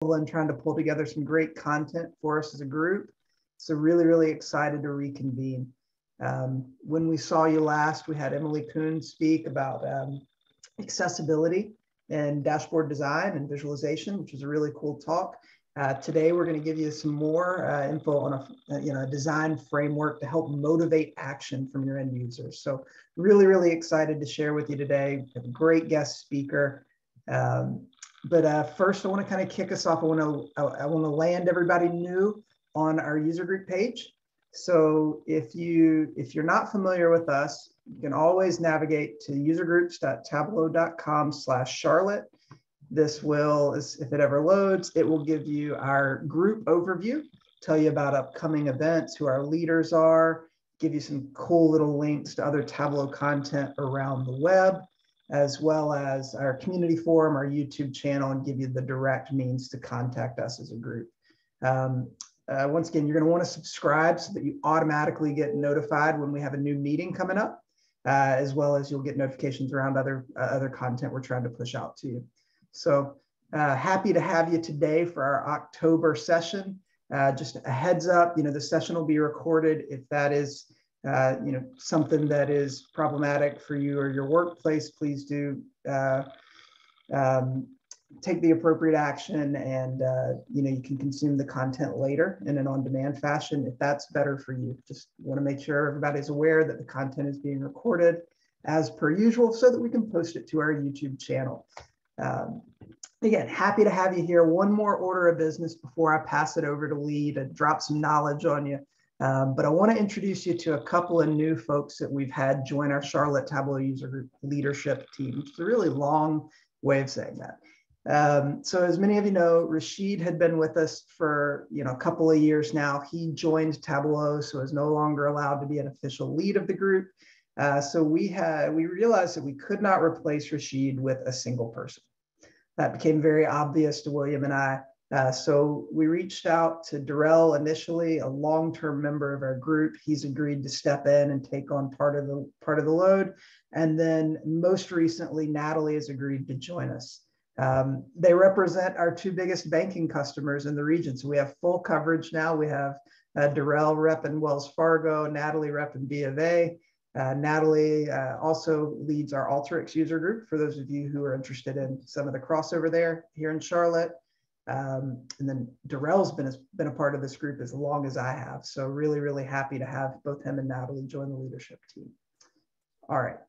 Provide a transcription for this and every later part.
and trying to pull together some great content for us as a group. So really excited to reconvene. When we saw you last, we had Emily Kuhn speak about accessibility and dashboard design and visualization, which was a really cool talk. Today, we're going to give you some more info on a design framework to help motivate action from your end users. So really excited to share with you today. We have a great guest speaker. But first, I want to kind of kick us off. I want to land everybody new on our user group page. So if you're not familiar with us, you can always navigate to usergroups.tableau.com/Charlotte. This will, if it ever loads, it will give you our group overview, tell you about upcoming events, who our leaders are, give you some cool little links to other Tableau content around the web, as well as our community forum, our YouTube channel, and give you the direct means to contact us as a group. Once again, you're going to want to subscribe so that you automatically get notified when we have a new meeting coming up, as well as you'll get notifications around other content we're trying to push out to you. So happy to have you today for our October session. Just a heads up, the session will be recorded. If that is, something that is problematic for you or your workplace, please do take the appropriate action, and you can consume the content later in an on-demand fashion if that's better for you. Just want to make sure everybody's aware that the content is being recorded as per usual so that we can post it to our YouTube channel. Again, happy to have you here. One more order of business before I pass it over to Lee to drop some knowledge on you. But I want to introduce you to a couple of new folks that we've had join our Charlotte Tableau user group leadership team, which is a really long way of saying that. So as many of you know, Rashid had been with us for a couple of years now. He joined Tableau, so is no longer allowed to be an official lead of the group. So we realized that we could not replace Rashid with a single person. That became very obvious to William and I. So we reached out to Darrell initially, a long-term member of our group. He's agreed to step in and take on part of the load. And then most recently, Natalie has agreed to join us. They represent our two biggest banking customers in the region. So we have full coverage now. We have Darrell rep in Wells Fargo, Natalie rep in B of A. Natalie also leads our Alteryx user group, for those of you who are interested in some of the crossover there here in Charlotte. And then Darrell's been a part of this group as long as I have. So really happy to have both him and Natalie join the leadership team. All right,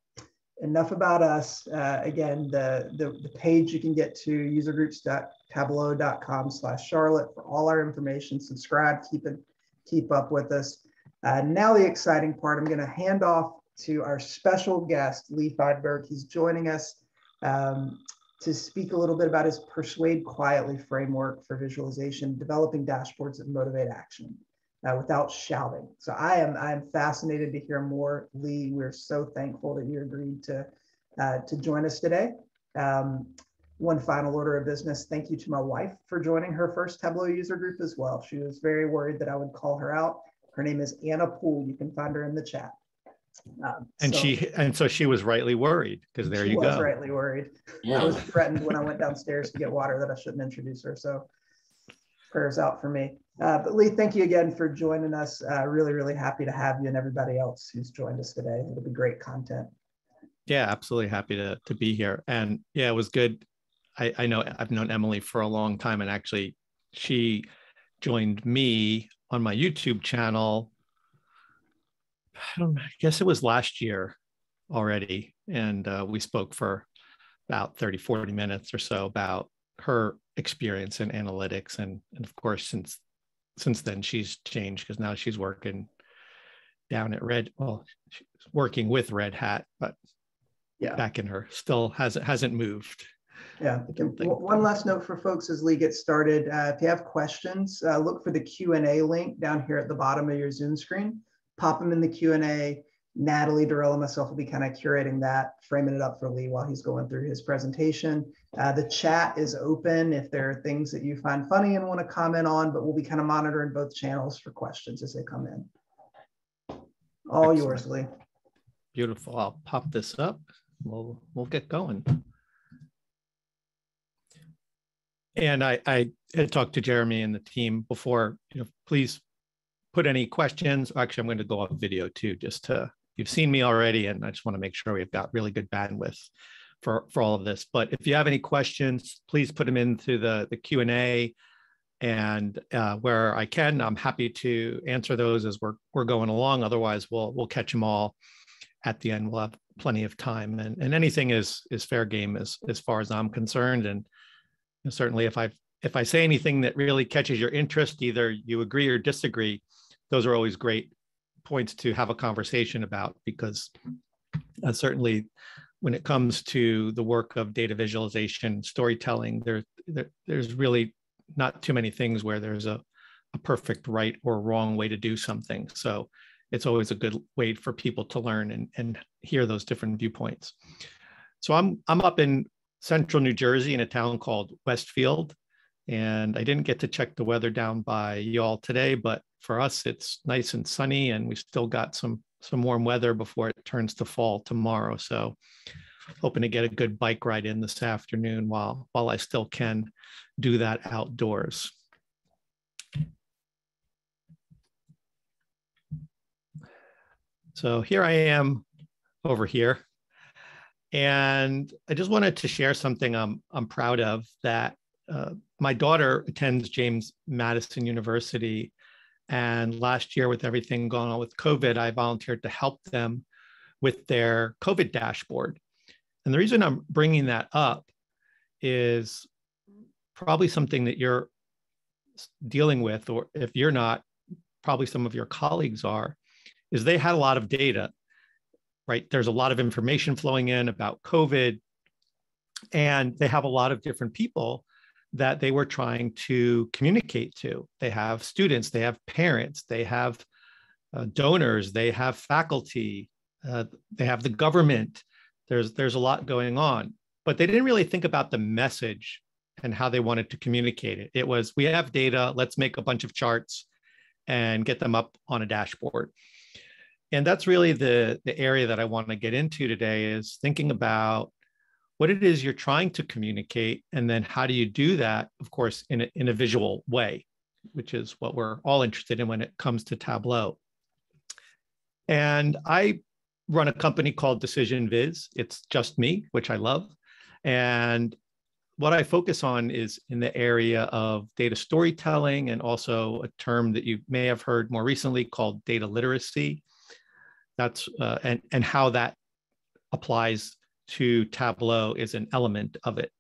enough about us. Again, the page you can get to usergroups.tableau.com/Charlotte for all our information. Subscribe, keep up with us. Now the exciting part, I'm going to hand off to our special guest, Lee Feinberg. He's joining us to speak a little bit about his Persuade Quietly framework for visualization, developing dashboards that motivate action without shouting. So I am fascinated to hear more. Lee, we're so thankful that you agreed to join us today. One final order of business. Thank you to my wife for joining her first Tableau user group as well. She was very worried that I would call her out. Her name is Anna Poole. You can find her in the chat. So she was rightly worried, because there you go. She was rightly worried. Yeah. I was threatened when I went downstairs to get water that I shouldn't introduce her. So prayers out for me. But Lee, thank you again for joining us. Really happy to have you and everybody else who's joined us today. It'll be great content. Yeah, absolutely happy to be here. And yeah, it was good. I know I've known Emily for a long time, and actually she joined me on my YouTube channel. I guess it was last year already. And we spoke for about 30-40 minutes or so about her experience in analytics. And of course, since then she's changed, because now she's working down at she's working with Red Hat, but yeah, back in her, still hasn't moved. Yeah. One last note for folks as Lee gets started. If you have questions, look for the Q&A link down here at the bottom of your Zoom screen. Pop them in the Q&A. Natalie, Darrell, and myself will be kind of curating that, framing it up for Lee while he's going through his presentation. The chat is open if there are things that you find funny and want to comment on, but we'll be kind of monitoring both channels for questions as they come in. All Excellent. Yours, Lee. Beautiful. I'll pop this up. We'll get going. And I had talked to Jeremy and the team before, please put any questions. Actually, I'm going to go off video too, you've seen me already, and I just want to make sure we've got really good bandwidth for all of this. But if you have any questions, please put them into the Q&A, and where I can, I'm happy to answer those as we're going along. Otherwise, we'll catch them all at the end. We'll have plenty of time, and anything is fair game as far as I'm concerned. And certainly, if I say anything that really catches your interest, either you agree or disagree, those are always great points to have a conversation about, because certainly when it comes to the work of data visualization, storytelling, there's really not too many things where there's a perfect right or wrong way to do something. So it's always a good way for people to learn and hear those different viewpoints. So I'm up in central New Jersey in a town called Westfield, and I didn't get to check the weather down by y'all today, but for us, it's nice and sunny, and we've still got some warm weather before it turns to fall tomorrow. So hoping to get a good bike ride in this afternoon while I still can do that outdoors. So here I am over here, and I just wanted to share something I'm proud of, that my daughter attends James Madison University, and last year, with everything going on with COVID, I volunteered to help them with their COVID dashboard. And the reason I'm bringing that up is probably something that you're dealing with, or if you're not, probably some of your colleagues are, is they had a lot of data, right? There's a lot of information flowing in about COVID, and they have a lot of different people that they were trying to communicate to. They have students, they have parents, they have donors, they have faculty, they have the government. There's a lot going on, but they didn't really think about the message and how they wanted to communicate it. It was, we have data, let's make a bunch of charts and get them up on a dashboard. And that's really the area that I want to get into today, is thinking about what it is you're trying to communicate, and then how do you do that, of course, in a visual way, which is what we're all interested in when it comes to Tableau. And I run a company called DecisionViz. It's just me, which I love. And what I focus on is in the area of data storytelling, and also a term that you may have heard more recently called data literacy. That's and how that applies to Tableau is an element of it.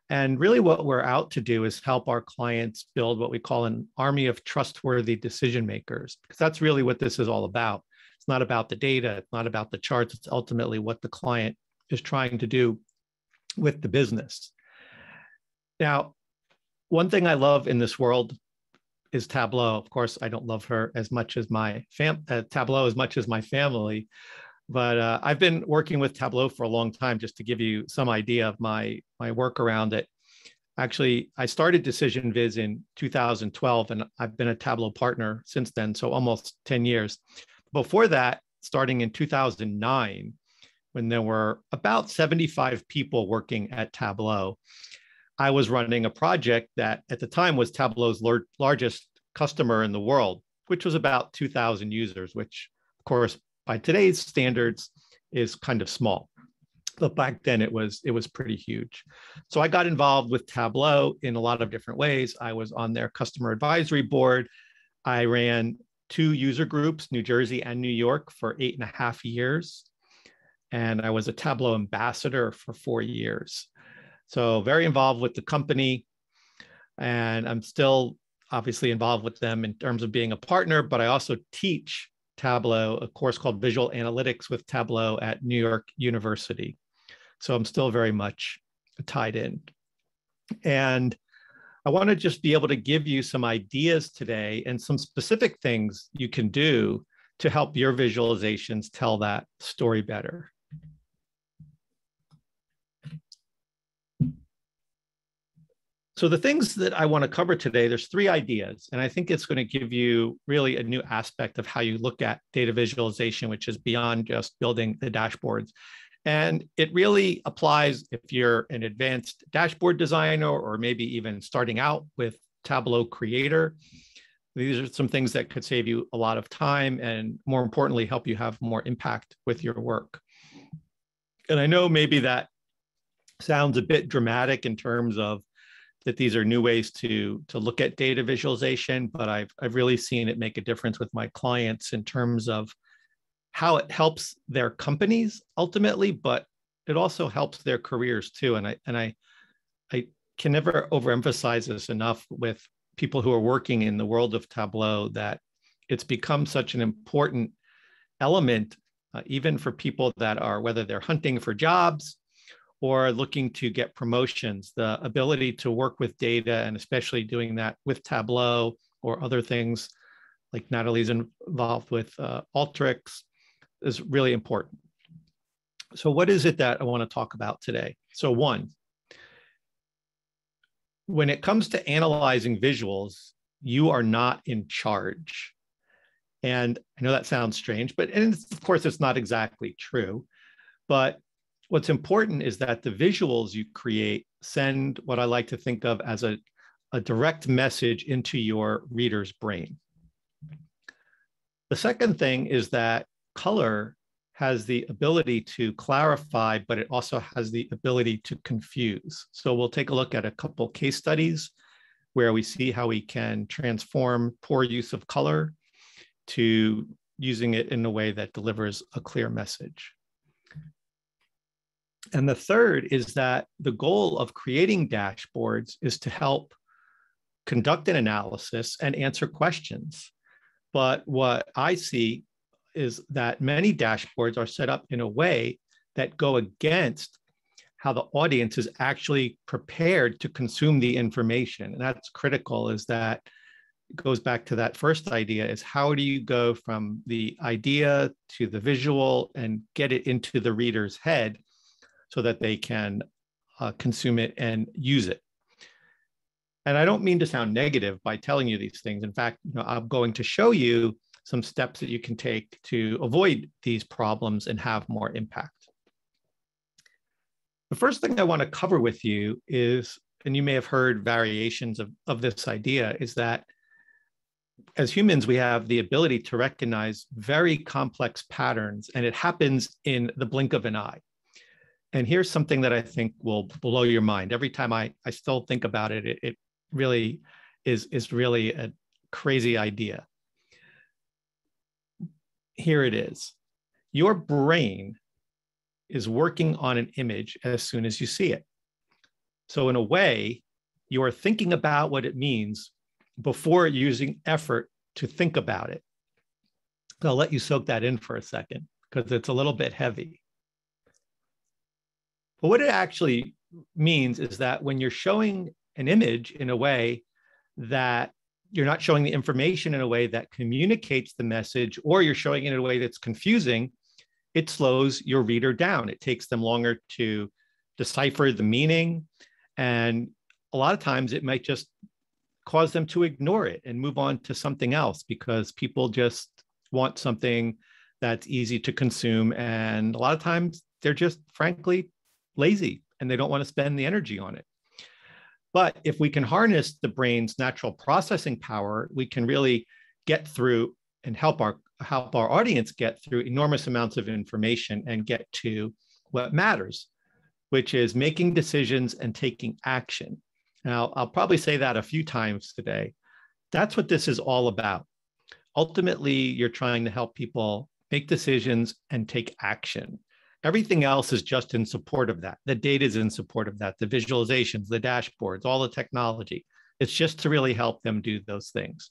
And really what we're out to do is help our clients build what we call an army of trustworthy decision makers, because that's really what this is all about. It's not about the data, it's not about the charts, it's ultimately what the client is trying to do with the business. Now, one thing I love in this world is Tableau. Of course, I don't love her as much as Tableau as much as my family, but I've been working with Tableau for a long time. Just to give you some idea of my work around it. Actually, I started DecisionViz in 2012, and I've been a Tableau partner since then, so almost 10 years. Before that, starting in 2009, when there were about 75 people working at Tableau, I was running a project that at the time was Tableau's largest customer in the world, which was about 2,000 users, which of course, by today's standards is kind of small. But back then it was pretty huge. So I got involved with Tableau in a lot of different ways. I was on their customer advisory board. I ran 2 user groups, New Jersey and New York, for 8.5 years. And I was a Tableau ambassador for 4 years. So very involved with the company, and I'm still obviously involved with them in terms of being a partner, but I also teach Tableau, a course called Visual Analytics with Tableau at New York University. So I'm still very much tied in. And I want to just be able to give you some ideas today and some specific things you can do to help your visualizations tell that story better. So the things that I want to cover today, there's 3 ideas, and I think it's going to give you really a new aspect of how you look at data visualization, which is beyond just building the dashboards. And it really applies if you're an advanced dashboard designer or maybe even starting out with Tableau Creator. These are some things that could save you a lot of time and, more importantly, help you have more impact with your work. And I know maybe that sounds a bit dramatic in terms of that these are new ways to look at data visualization, but I've really seen it make a difference with my clients in terms of how it helps their companies ultimately, but it also helps their careers too. And I can never overemphasize this enough with people who are working in the world of Tableau, that it's become such an important element, even for people that are, whether they're hunting for jobs or looking to get promotions, the ability to work with data, and especially doing that with Tableau or other things like Natalie's involved with Alteryx, is really important. So what is it that I want to talk about today? So one, when it comes to analyzing visuals, you are not in charge. And I know that sounds strange, but and of course it's not exactly true. But what's important is that the visuals you create send what I like to think of as a direct message into your reader's brain. The second thing is that color has the ability to clarify, but it also has the ability to confuse. So we'll take a look at a couple case studies where we see how we can transform poor use of color to using it in a way that delivers a clear message. And the third is that the goal of creating dashboards is to help conduct an analysis and answer questions. But what I see is that many dashboards are set up in a way that go against how the audience is actually prepared to consume the information. And that's critical, is that it goes back to that first idea, is how do you go from the idea to the visual and get it into the reader's head so that they can consume it and use it. And I don't mean to sound negative by telling you these things. In fact, I'm going to show you some steps that you can take to avoid these problems and have more impact. The first thing I want to cover with you is, and you may have heard variations of this idea, is that as humans, we have the ability to recognize very complex patterns, and it happens in the blink of an eye. And here's something that I think will blow your mind. Every time I still think about it, it really is really a crazy idea. Here it is. Your brain is working on an image as soon as you see it. So in a way, you are thinking about what it means before using effort to think about it. So I'll let you soak that in for a second, because it's a little bit heavy. But what it actually means is that when you're showing an image in a way that you're not showing the information in a way that communicates the message, or you're showing it in a way that's confusing, it slows your reader down. It takes them longer to decipher the meaning. And a lot of times it might just cause them to ignore it and move on to something else, because people just want something that's easy to consume. And a lot of times they're just frankly lazy and they don't want to spend the energy on it. But if we can harness the brain's natural processing power, we can really get through and help our audience get through enormous amounts of information and get to what matters, which is making decisions and taking action. Now, I'll probably say that a few times today. That's what this is all about. Ultimately, you're trying to help people make decisions and take action. Everything else is just in support of that. The data is in support of that, the visualizations, the dashboards, all the technology. It's just to really help them do those things.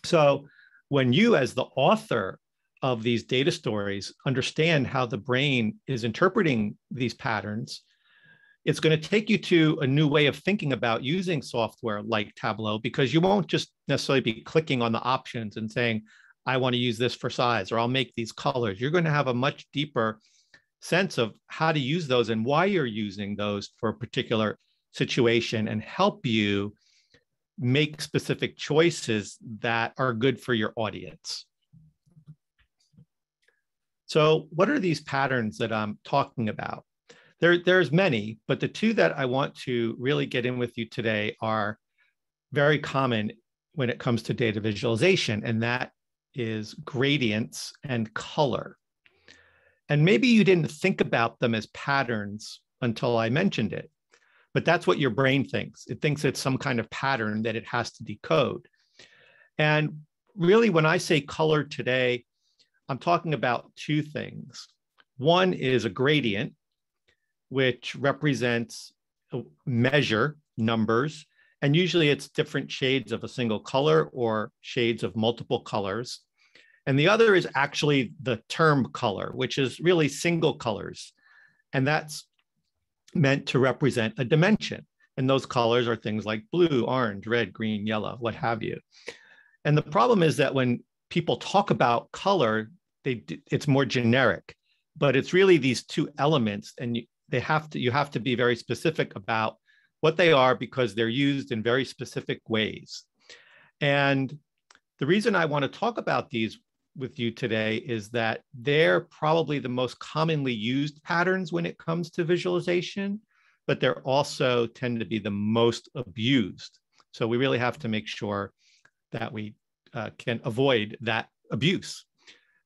So when you, as the author of these data stories, understand how the brain is interpreting these patterns, it's going to take you to a new way of thinking about using software like Tableau, because you won't just necessarily be clicking on the options and saying, I want to use this for size, or I'll make these colors. You're going to have a much deeper sense of how to use those and why you're using those for a particular situation, and help you make specific choices that are good for your audience. So what are these patterns that I'm talking about? There's many, but the two that I want to really get in with you today are very common when it comes to data visualization, and that is gradients and color. And maybe you didn't think about them as patterns until I mentioned it, but that's what your brain thinks. It thinks it's some kind of pattern that it has to decode. And really, when I say color today, I'm talking about two things. One is a gradient, which represents a measure, numbers, and usually it's different shades of a single color or shades of multiple colors. And the other is actually the term color, which is really single colors. And that's meant to represent a dimension. And those colors are things like blue, orange, red, green, yellow, what have you. And the problem is that when people talk about color, it's more generic, but it's really these two elements, and you have to be very specific about what they are because they're used in very specific ways. And the reason I want to talk about these with you today is that they're probably the most commonly used patterns when it comes to visualization, but they're also tend to be the most abused. So we really have to make sure that we can avoid that abuse.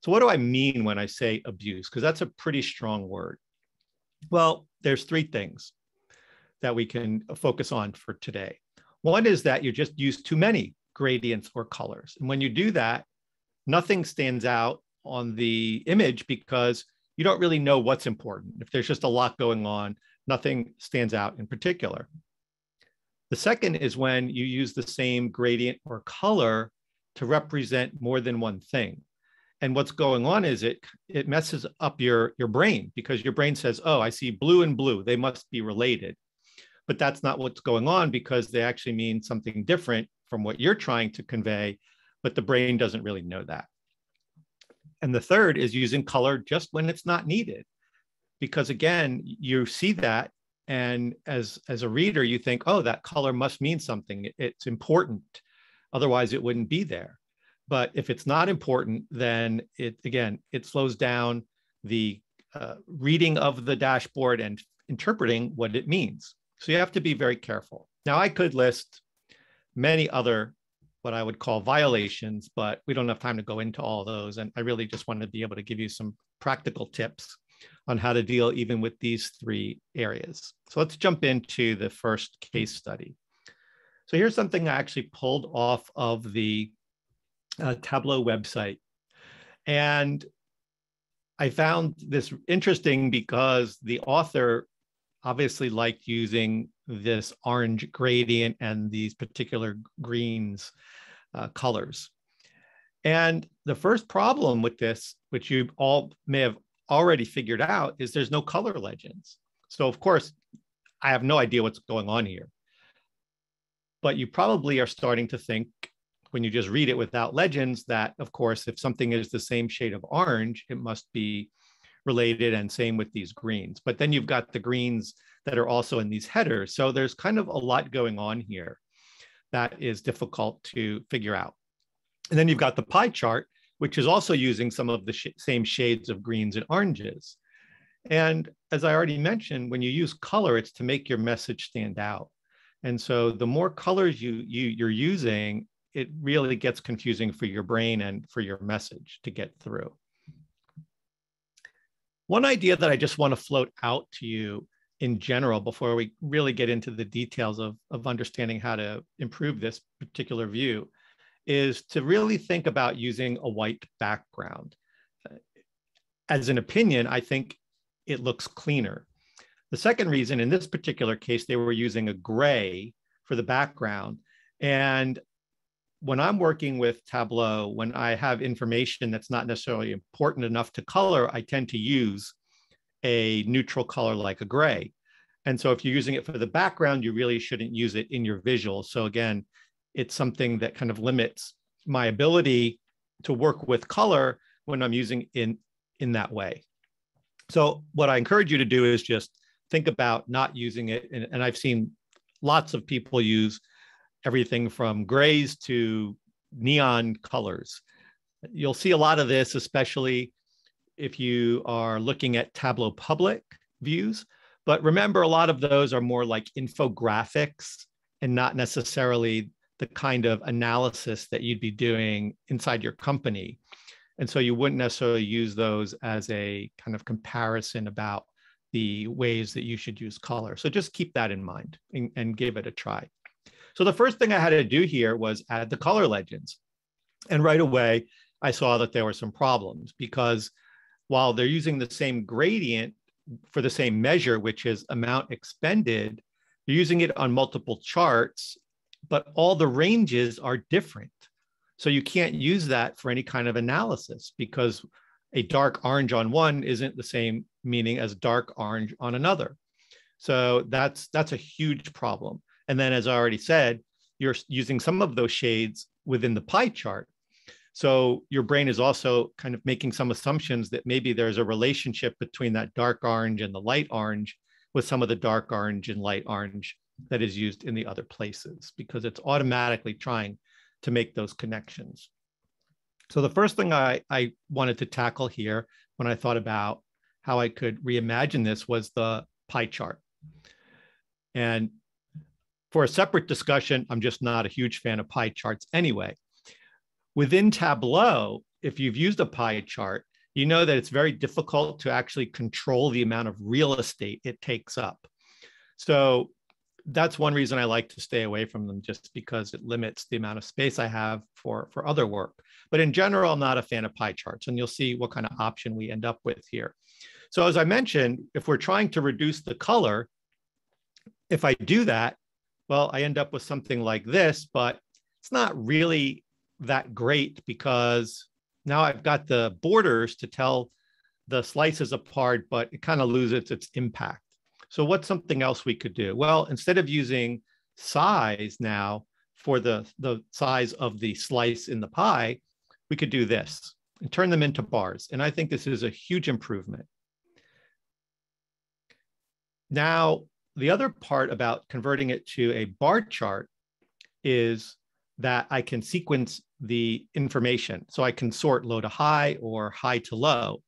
So what do I mean when I say abuse? Because that's a pretty strong word. Well, there's three things that we can focus on for today. One is that you just use too many gradients or colors. And when you do that, nothing stands out on the image because you don't really know what's important. If there's just a lot going on, nothing stands out in particular. The second is when you use the same gradient or color to represent more than one thing. And what's going on is it messes up your brain because your brain says, oh, I see blue and blue, they must be related. But that's not what's going on because they actually mean something different from what you're trying to convey, but the brain doesn't really know that. And the third is using color just when it's not needed. Because again, you see that, and as a reader, you think, oh, that color must mean something. It's important. Otherwise, it wouldn't be there. But if it's not important, then it slows down the reading of the dashboard and interpreting what it means. So you have to be very careful. Now, I could list many other what I would call violations, but we don't have time to go into all those. And I really just wanted to be able to give you some practical tips on how to deal even with these three areas. So let's jump into the first case study. So here's something I actually pulled off of the Tableau website. And I found this interesting because the author obviously liked using this orange gradient and these particular greens colors. And the first problem with this, which you all may have already figured out, is there's no color legends. So of course, I have no idea what's going on here. But you probably are starting to think when you just read it without legends that, of course, if something is the same shade of orange, it must be related, and same with these greens. But then you've got the greens that are also in these headers. So there's kind of a lot going on here that is difficult to figure out. And then you've got the pie chart, which is also using some of the same shades of greens and oranges. And as I already mentioned, when you use color, it's to make your message stand out. And so the more colors you're using, it really gets confusing for your brain and for your message to get through. One idea that I just want to float out to you in general before we really get into the details of understanding how to improve this particular view is to really think about using a white background. As an opinion, I think it looks cleaner. The second reason, in this particular case, they were using a gray for the background. And when I'm working with Tableau, when I have information that's not necessarily important enough to color, I tend to use a neutral color like a gray. And so if you're using it for the background, you really shouldn't use it in your visual. So again, it's something that kind of limits my ability to work with color when I'm using in that way. So what I encourage you to do is just think about not using it. And I've seen lots of people use everything from grays to neon colors. You'll see a lot of this, especially if you are looking at Tableau public views. But remember, a lot of those are more like infographics and not necessarily the kind of analysis that you'd be doing inside your company. And so you wouldn't necessarily use those as a kind of comparison about the ways that you should use color. So just keep that in mind and give it a try. So the first thing I had to do here was add the color legends. And right away, I saw that there were some problems because while they're using the same gradient for the same measure, which is amount expended, you're using it on multiple charts, but all the ranges are different. So you can't use that for any kind of analysis because a dark orange on one isn't the same meaning as dark orange on another. So that's a huge problem. And then, as I already said, you're using some of those shades within the pie chart. So your brain is also kind of making some assumptions that maybe there's a relationship between that dark orange and the light orange with some of the dark orange and light orange that is used in the other places, because it's automatically trying to make those connections. So the first thing I wanted to tackle here when I thought about how I could reimagine this was the pie chart. And for a separate discussion, I'm just not a huge fan of pie charts anyway. Within Tableau, if you've used a pie chart, you know that it's very difficult to actually control the amount of real estate it takes up. So that's one reason I like to stay away from them, just because it limits the amount of space I have for other work. But in general, I'm not a fan of pie charts, and you'll see what kind of option we end up with here. So as I mentioned, if we're trying to reduce the color, if I do that, well, I end up with something like this, but it's not really that great because now I've got the borders to tell the slices apart, but it kind of loses its impact. So what's something else we could do? Well, instead of using size now for the size of the slice in the pie, we could do this and turn them into bars. And I think this is a huge improvement. Now, the other part about converting it to a bar chart is that I can sequence the information. So I can sort low to high or high to low.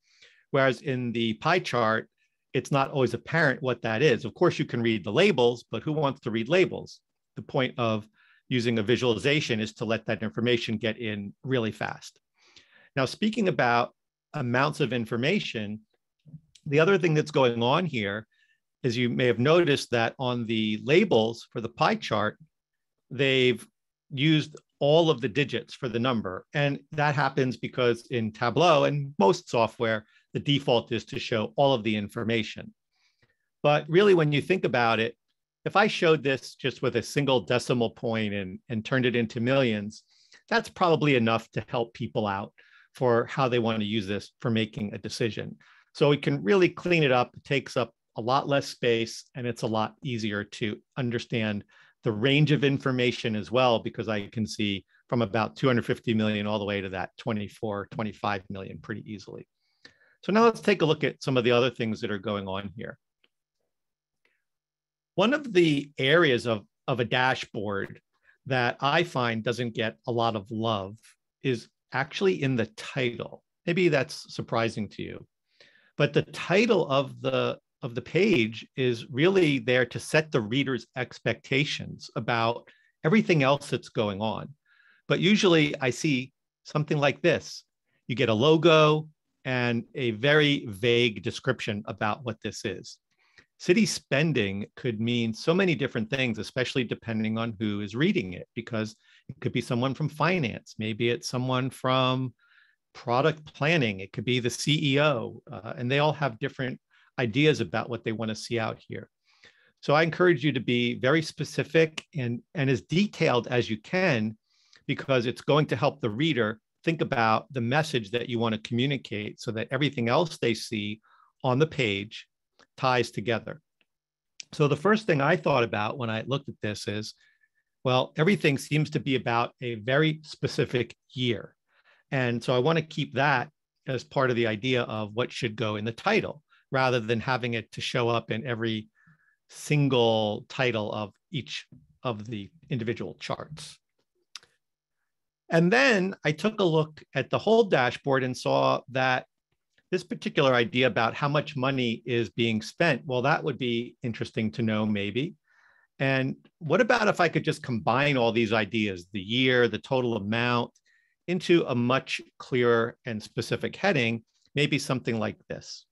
Whereas in the pie chart, it's not always apparent what that is. Of course, you can read the labels, but who wants to read labels? The point of using a visualization is to let that information get in really fast. Now, speaking about amounts of information, the other thing that's going on here is you may have noticed that on the labels for the pie chart, they've used all of the digits for the number. And that happens because in Tableau and most software, the default is to show all of the information. But really, when you think about it, if I showed this just with a single decimal point and turned it into millions, that's probably enough to help people out for how they want to use this for making a decision. So we can really clean it up. It takes up a lot less space, and it's a lot easier to understand the range of information as well, because I can see from about 250 million all the way to that 24, 25 million pretty easily. So now let's take a look at some of the other things that are going on here. One of the areas of a dashboard that I find doesn't get a lot of love is actually in the title. Maybe that's surprising to you, but the title of the page is really there to set the reader's expectations about everything else that's going on. But usually I see something like this. You get a logo and a very vague description about what this is. City spending could mean so many different things, especially depending on who is reading it, because it could be someone from finance. Maybe it's someone from product planning. It could be the CEO, and they all have different ideas about what they want to see out here. So I encourage you to be very specific and as detailed as you can, because it's going to help the reader think about the message that you want to communicate so that everything else they see on the page ties together. So the first thing I thought about when I looked at this is, well, everything seems to be about a very specific year. And so I want to keep that as part of the idea of what should go in the title, rather than having it to show up in every single title of each of the individual charts. And then I took a look at the whole dashboard and saw that this particular idea about how much money is being spent, well, that would be interesting to know maybe. And what about if I could just combine all these ideas, the year, the total amount, into a much clearer and specific heading, maybe something like this.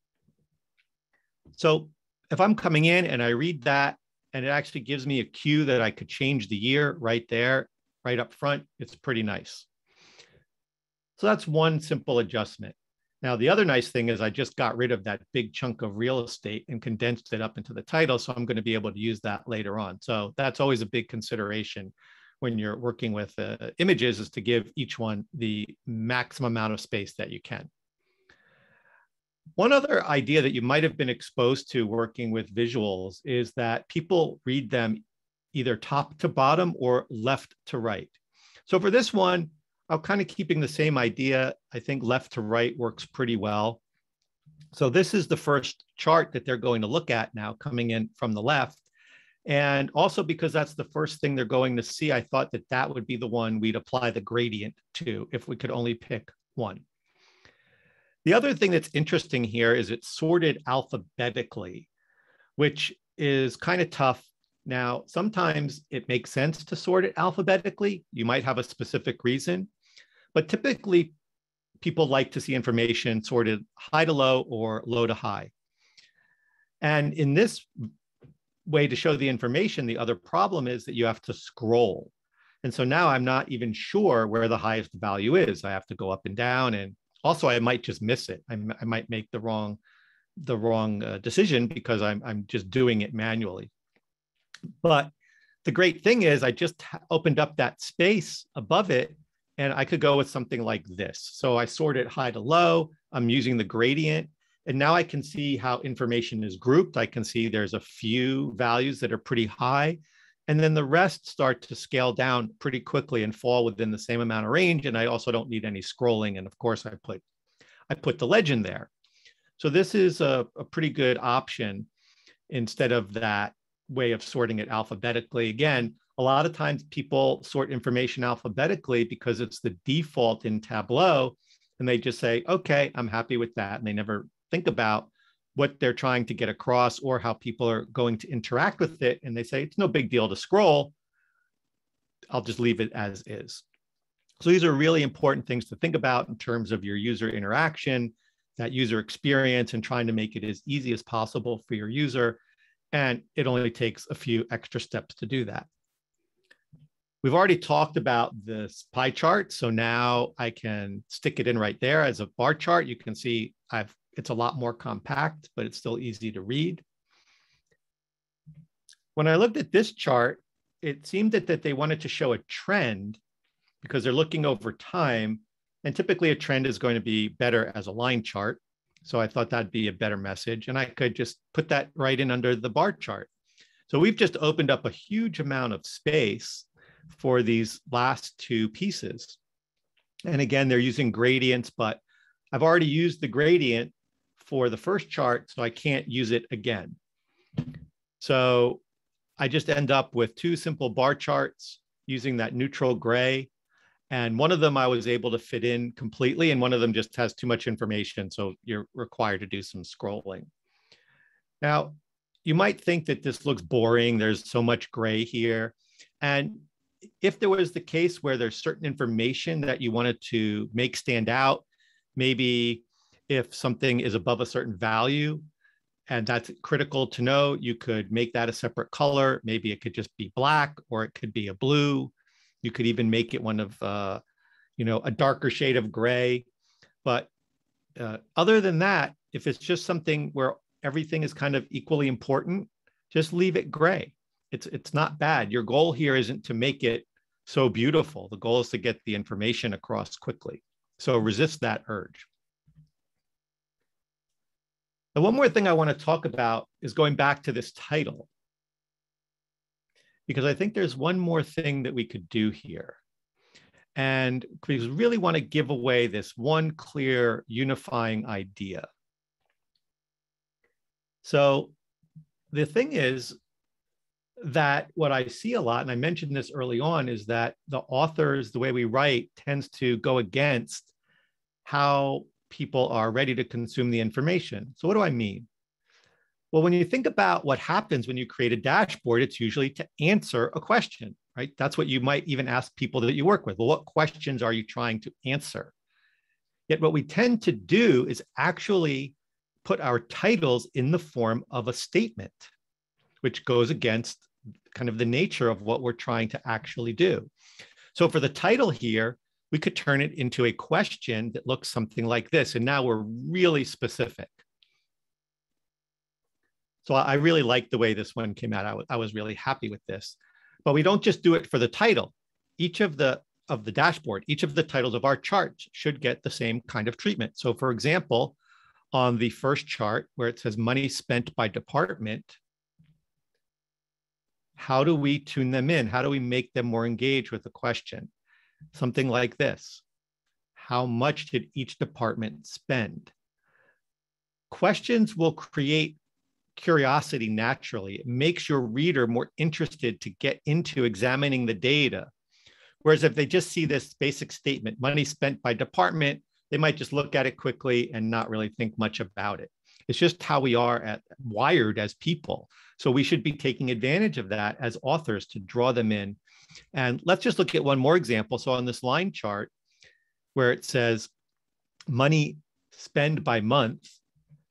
So if I'm coming in and I read that, and it actually gives me a cue that I could change the year right there, right up front, it's pretty nice. So that's one simple adjustment. Now, the other nice thing is I just got rid of that big chunk of real estate and condensed it up into the title. So I'm going to be able to use that later on. So that's always a big consideration when you're working with images, is to give each one the maximum amount of space that you can. One other idea that you might have been exposed to working with visuals is that people read them either top to bottom or left to right. So for this one, I'm kind of keeping the same idea. I think left to right works pretty well. So this is the first chart that they're going to look at now, coming in from the left. And also because that's the first thing they're going to see, I thought that that would be the one we'd apply the gradient to if we could only pick one. The other thing that's interesting here is it's sorted alphabetically, which is kind of tough. Now, sometimes it makes sense to sort it alphabetically. You might have a specific reason, but typically people like to see information sorted high to low or low to high. And in this way to show the information, the other problem is that you have to scroll. And so now I'm not even sure where the highest value is. I have to go up and down, and also I might just miss it. I might make the wrong decision because I'm just doing it manually. But the great thing is I just opened up that space above it, and I could go with something like this. So I sort it high to low. I'm using the gradient. And now I can see how information is grouped. I can see there's a few values that are pretty high, and then the rest start to scale down pretty quickly and fall within the same amount of range. And I also don't need any scrolling. And of course, I put the legend there. So this is a pretty good option instead of that way of sorting it alphabetically. Again, a lot of times people sort information alphabetically because it's the default in Tableau, and they just say, okay, I'm happy with that. And they never think about what they're trying to get across or how people are going to interact with it. And they say, it's no big deal to scroll. I'll just leave it as is. So these are really important things to think about in terms of your user interaction, that user experience, and trying to make it as easy as possible for your user. And it only takes a few extra steps to do that. We've already talked about this pie chart. So now I can stick it in right there as a bar chart. You can see it's a lot more compact, but it's still easy to read. When I looked at this chart, it seemed that they wanted to show a trend because they're looking over time. And typically a trend is going to be better as a line chart. So I thought that'd be a better message. And I could just put that right in under the bar chart. So we've just opened up a huge amount of space for these last two pieces. And again, they're using gradients, but I've already used the gradient for the first chart, so I can't use it again. So I just end up with two simple bar charts using that neutral gray. And one of them I was able to fit in completely, and one of them just has too much information, so you're required to do some scrolling. Now, you might think that this looks boring. There's so much gray here. And if there was the case where there's certain information that you wanted to make stand out, maybe if something is above a certain value, and that's critical to know, you could make that a separate color. Maybe it could just be black, or it could be a blue. You could even make it one of, a darker shade of gray. But other than that, if it's just something where everything is kind of equally important, just leave it gray. It's not bad. Your goal here isn't to make it so beautiful. The goal is to get the information across quickly. So resist that urge. And one more thing I want to talk about is going back to this title, because I think there's one more thing that we could do here. And we really want to give away this one clear unifying idea. So the thing is that what I see a lot, and I mentioned this early on, is that the authors, the way we write, tends to go against how people are ready to consume the information. So what do I mean? Well, when you think about what happens when you create a dashboard, it's usually to answer a question, right? That's what you might even ask people that you work with. Well, what questions are you trying to answer? Yet what we tend to do is actually put our titles in the form of a statement, which goes against kind of the nature of what we're trying to actually do. So for the title here, we could turn it into a question that looks something like this. And now we're really specific. So I really like the way this one came out. I was really happy with this. But we don't just do it for the title. Each of the dashboard, each of the titles of our charts should get the same kind of treatment. So for example, on the first chart where it says money spent by department, how do we tune them in? How do we make them more engaged with the question? Something like this. How much did each department spend? Questions will create curiosity naturally. It makes your reader more interested to get into examining the data. Whereas if they just see this basic statement, money spent by department, they might just look at it quickly and not really think much about it. It's just how we are wired as people. So we should be taking advantage of that as authors to draw them in. And let's just look at one more example. So on this line chart where it says money spend by month,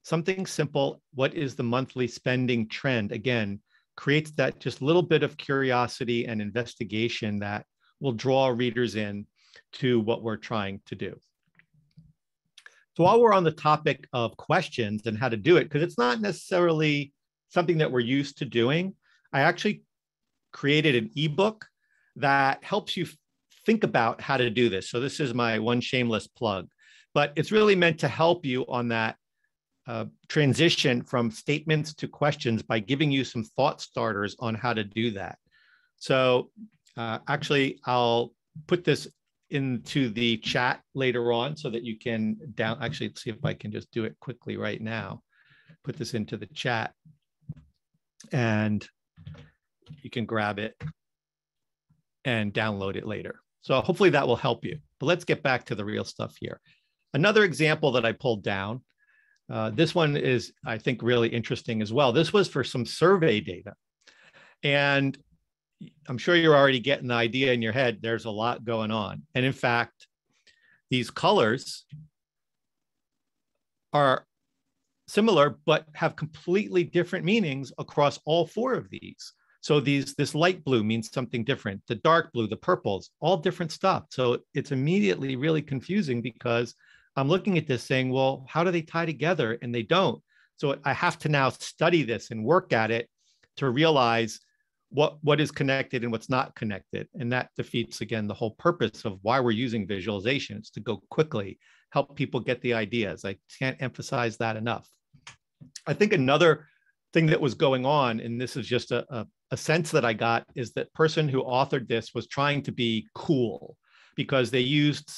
something simple, what is the monthly spending trend? Again, creates that just little bit of curiosity and investigation that will draw readers in to what we're trying to do. So while we're on the topic of questions and how to do it, because it's not necessarily something that we're used to doing, I actually created an ebook that helps you think about how to do this. So this is my one shameless plug, but it's really meant to help you on that transition from statements to questions by giving you some thought starters on how to do that. So actually, I'll put this into the chat later on so that you can actually, let's see if I can just do it quickly right now. Put this into the chat and you can grab it and download it later. So hopefully that will help you. But let's get back to the real stuff here. Another example that I pulled down, this one is, I think, really interesting as well. This was for some survey data. And I'm sure you're already getting the idea in your head. There's a lot going on. And in fact, these colors are similar, but have completely different meanings across all four of these. So this light blue means something different. The dark blue, the purples, all different stuff. So it's immediately really confusing because I'm looking at this saying, well, how do they tie together? And they don't. So I have to now study this and work at it to realize what is connected and what's not connected. And that defeats, again, the whole purpose of why we're using visualization. It's to go quickly, help people get the ideas. I can't emphasize that enough. I think another thing that was going on, and this is just a sense that I got, is that person who authored this was trying to be cool because they used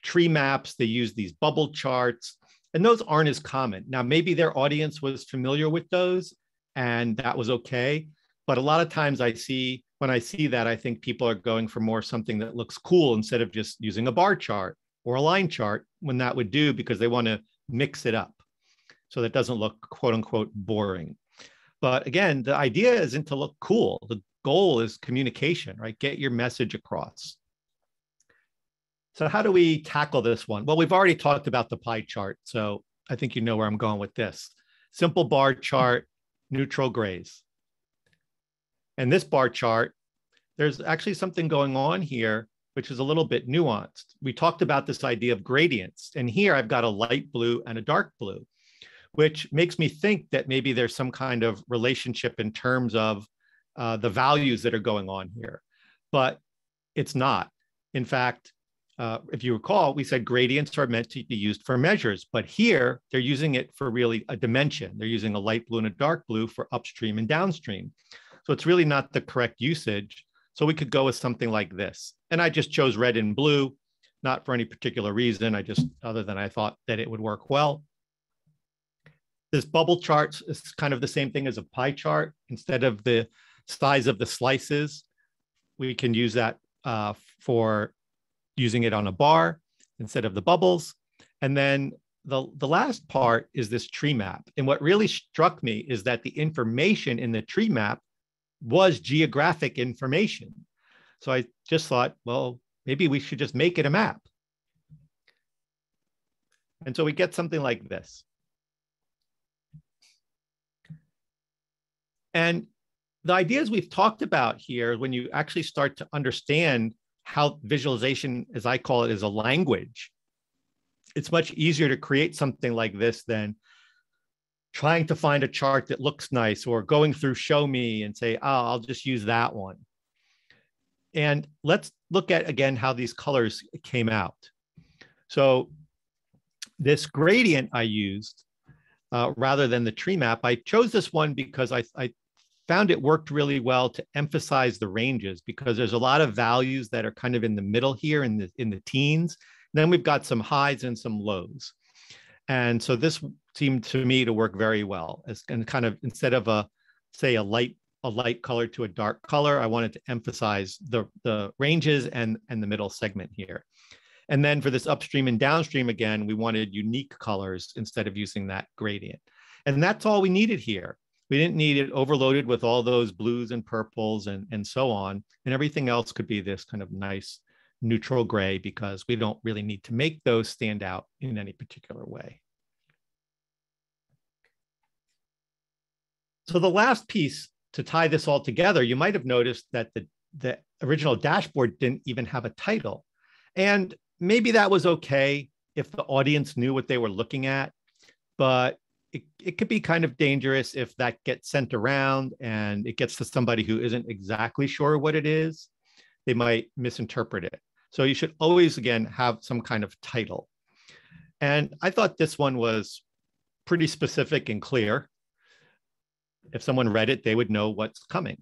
tree maps, they used these bubble charts, and those aren't as common. Now, maybe their audience was familiar with those and that was okay. But a lot of times when I see that, I think people are going for more something that looks cool instead of just using a bar chart or a line chart when that would do, because they want to mix it up so that it doesn't look quote unquote boring. But again, the idea isn't to look cool. The goal is communication, right? Get your message across. So how do we tackle this one? Well, we've already talked about the pie chart. So I think you know where I'm going with this. Simple bar chart, neutral grays. And this bar chart, there's actually something going on here, which is a little bit nuanced. We talked about this idea of gradients. And here I've got a light blue and a dark blue, which makes me think that maybe there's some kind of relationship in terms of the values that are going on here. But it's not. In fact, if you recall, we said gradients are meant to be used for measures, but here they're using it for really a dimension. They're using a light blue and a dark blue for upstream and downstream. So it's really not the correct usage. So we could go with something like this. And I just chose red and blue, not for any particular reason. Other than I thought that it would work well. This bubble chart is kind of the same thing as a pie chart. Instead of the size of the slices, we can use that for using it on a bar instead of the bubbles. And then the last part is this tree map. And what really struck me is that the information in the tree map was geographic information. So I just thought, well, maybe we should just make it a map. And so we get something like this. And the ideas we've talked about here, when you actually start to understand how visualization, as I call it, is a language, it's much easier to create something like this than trying to find a chart that looks nice or going through Show Me and say, oh, I'll just use that one. And let's look at, again, how these colors came out. So this gradient I used, rather than the tree map, I chose this one because I found it worked really well to emphasize the ranges, because there's a lot of values that are kind of in the middle here in the teens. Then we've got some highs and some lows. And so this seemed to me to work very well. And kind of, instead of say a light color to a dark color, I wanted to emphasize the ranges and the middle segment here. And then for this upstream and downstream, again, we wanted unique colors instead of using that gradient. And that's all we needed here. We didn't need it overloaded with all those blues and purples and so on. And everything else could be this kind of nice neutral gray, because we don't really need to make those stand out in any particular way. So the last piece to tie this all together, you might have noticed that the original dashboard didn't even have a title. And maybe that was okay if the audience knew what they were looking at, but it could be kind of dangerous if that gets sent around and it gets to somebody who isn't exactly sure what it is. They might misinterpret it. So you should always, again, have some kind of title. And I thought this one was pretty specific and clear. If someone read it, they would know what's coming.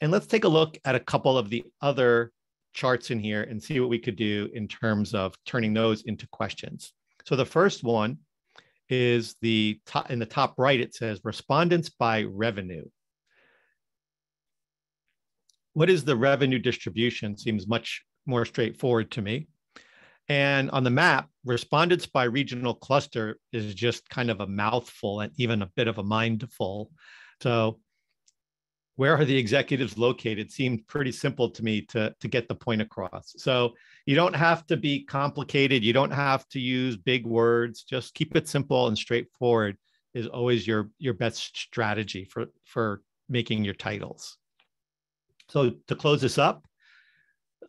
And let's take a look at a couple of the other charts in here and see what we could do in terms of turning those into questions. So the first one is in the top right, it says respondents by revenue. What is the revenue distribution? Seems much more straightforward to me. And on the map, respondents by regional cluster is just kind of a mouthful and even a bit of a mindful. So where are the executives located seemed pretty simple to me to get the point across. So you don't have to be complicated. You don't have to use big words. Just keep it simple and straightforward is always your best strategy for making your titles. So to close this up,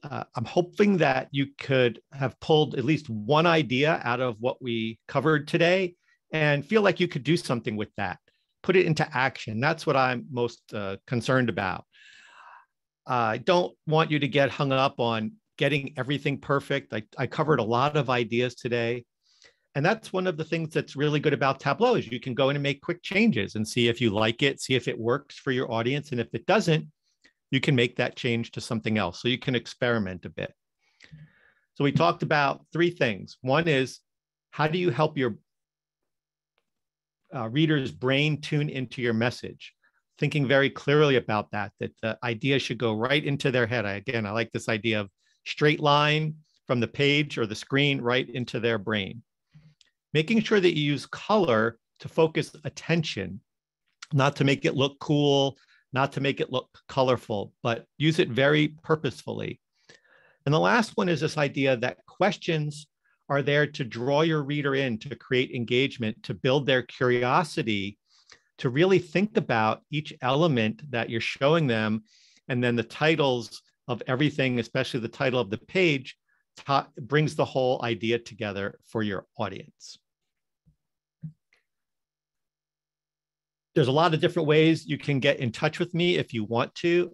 I'm hoping that you could have pulled at least one idea out of what we covered today and feel like you could do something with that. Put it into action. That's what I'm most concerned about. I don't want you to get hung up on getting everything perfect. I covered a lot of ideas today. And that's one of the things that's really good about Tableau is you can go in and make quick changes and see if you like it, see if it works for your audience. And if it doesn't, you can make that change to something else. So you can experiment a bit. So we talked about three things. One is, how do you help your reader's brain tune into your message? Thinking very clearly about that the idea should go right into their head. I like this idea of straight line from the page or the screen right into their brain. Making sure that you use color to focus attention, not to make it look cool, not to make it look colorful, but use it very purposefully. And the last one is this idea that questions are there to draw your reader in, to create engagement, to build their curiosity, to really think about each element that you're showing them. And then the titles of everything, especially the title of the page, brings the whole idea together for your audience. There's a lot of different ways you can get in touch with me if you want to.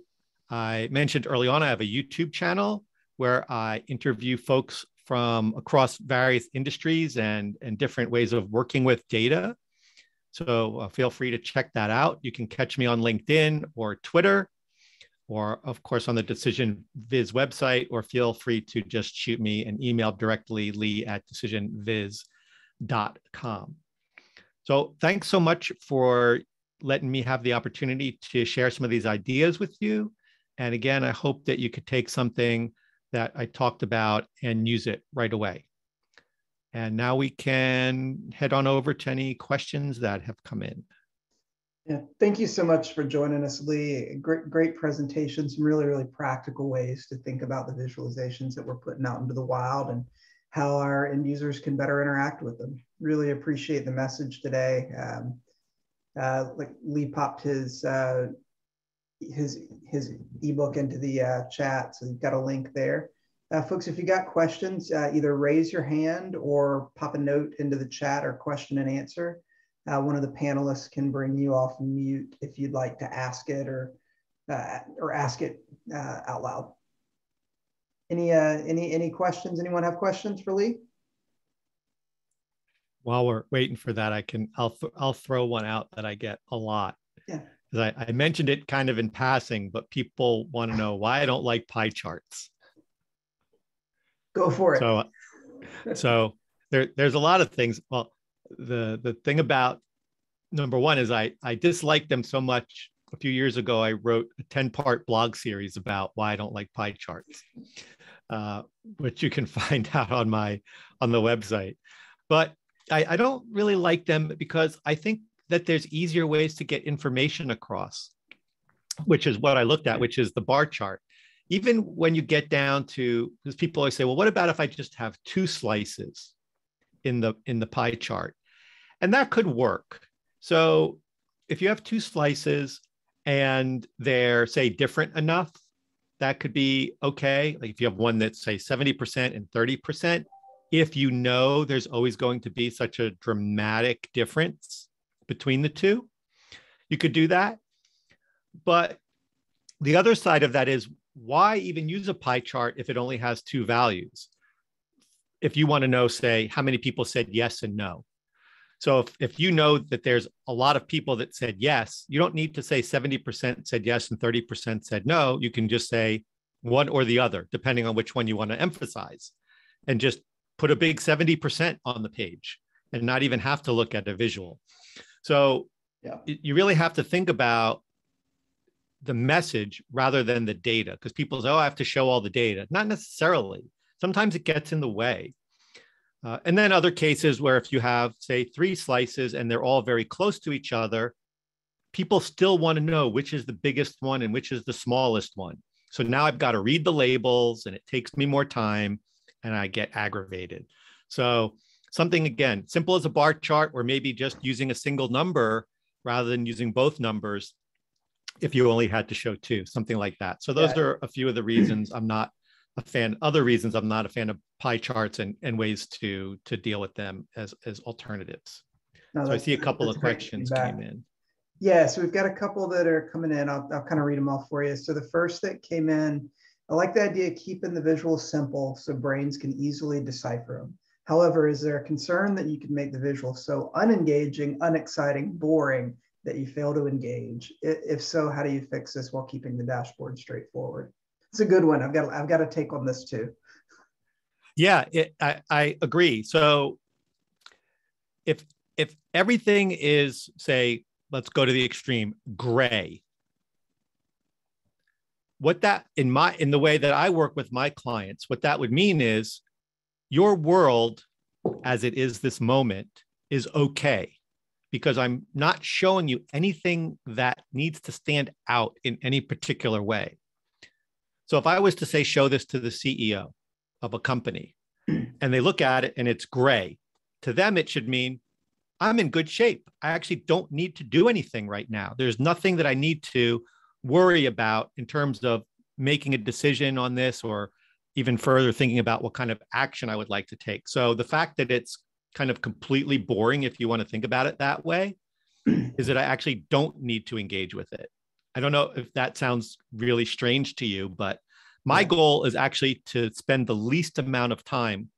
I mentioned early on, I have a YouTube channel where I interview folks from across various industries and different ways of working with data. So feel free to check that out. You can catch me on LinkedIn or Twitter, or of course on the DecisionViz website, or feel free to just shoot me an email directly, lee@decisionviz.com. So thanks so much for letting me have the opportunity to share some of these ideas with you. And again, I hope that you could take something that I talked about and use it right away. And now we can head on over to any questions that have come in. Yeah, thank you so much for joining us, Lee. Great presentation, some really practical ways to think about the visualizations that we're putting out into the wild and how our end users can better interact with them. Really appreciate the message today. Like Lee popped his ebook into the chat, so you've got a link there. Folks, if you got questions, either raise your hand or pop a note into the chat or question and answer. One of the panelists can bring you off mute if you'd like to ask it or ask it out loud. Any questions? Anyone have questions for Lee? While we're waiting for that, I'll throw one out that I get a lot. Yeah. I mentioned it kind of in passing, but people want to know why I don't like pie charts. Go for it. So there's a lot of things. Well, the thing about number one is I disliked them so much. A few years ago, I wrote a 10-part blog series about why I don't like pie charts, which you can find out on the website. But I don't really like them because I think that there's easier ways to get information across, which is what I looked at, which is the bar chart. Even when you get down to, because people always say, well, what about if I just have 2 slices in the pie chart? And that could work. So if you have 2 slices and they're, say, different enough, that could be okay. Like if you have one that's, say, 70% and 30%, if you know there's always going to be such a dramatic difference between the two, you could do that. But the other side of that is, why even use a pie chart if it only has 2 values? If you want to know, say, how many people said yes and no. So if you know that there's a lot of people that said yes, you don't need to say 70% said yes and 30% said no. You can just say one or the other, depending on which one you want to emphasize, and just put a big 70% on the page and not even have to look at a visual. So you really have to think about the message rather than the data, because people say, oh, I have to show all the data. Not necessarily. Sometimes it gets in the way. And then other cases where if you have, say, 3 slices and they're all very close to each other, people still want to know which is the biggest one and which is the smallest one. So now I've got to read the labels and it takes me more time and I get aggravated. So something, again, simple as a bar chart, or maybe just using a single number rather than using both numbers if you only had to show 2, something like that. So those are a few of the reasons I'm not a fan. Other reasons I'm not a fan of pie charts and ways to deal with them as alternatives. No, so I see a couple of questions came in. Yeah, so we've got a couple that are coming in. I'll kind of read them off for you. So the first that came in, I like the idea of keeping the visuals simple so brains can easily decipher them. However, is there a concern that you can make the visual so unengaging, unexciting, boring that you fail to engage? If so, how do you fix this while keeping the dashboard straightforward? It's a good one. I've got a take on this too. Yeah, I agree. So if everything is, say, let's go to the extreme, gray, what that in the way that I work with my clients, what that would mean is your world as it is this moment is okay, because I'm not showing you anything that needs to stand out in any particular way. So if I was to say, show this to the CEO of a company and they look at it and it's gray, to them, it should mean I'm in good shape. I actually don't need to do anything right now. There's nothing that I need to worry about in terms of making a decision on this, or even further thinking about what kind of action I would like to take. So the fact that it's kind of completely boring, if you want to think about it that way, is that I actually don't need to engage with it. I don't know if that sounds really strange to you, but my goal is actually to spend the least amount of time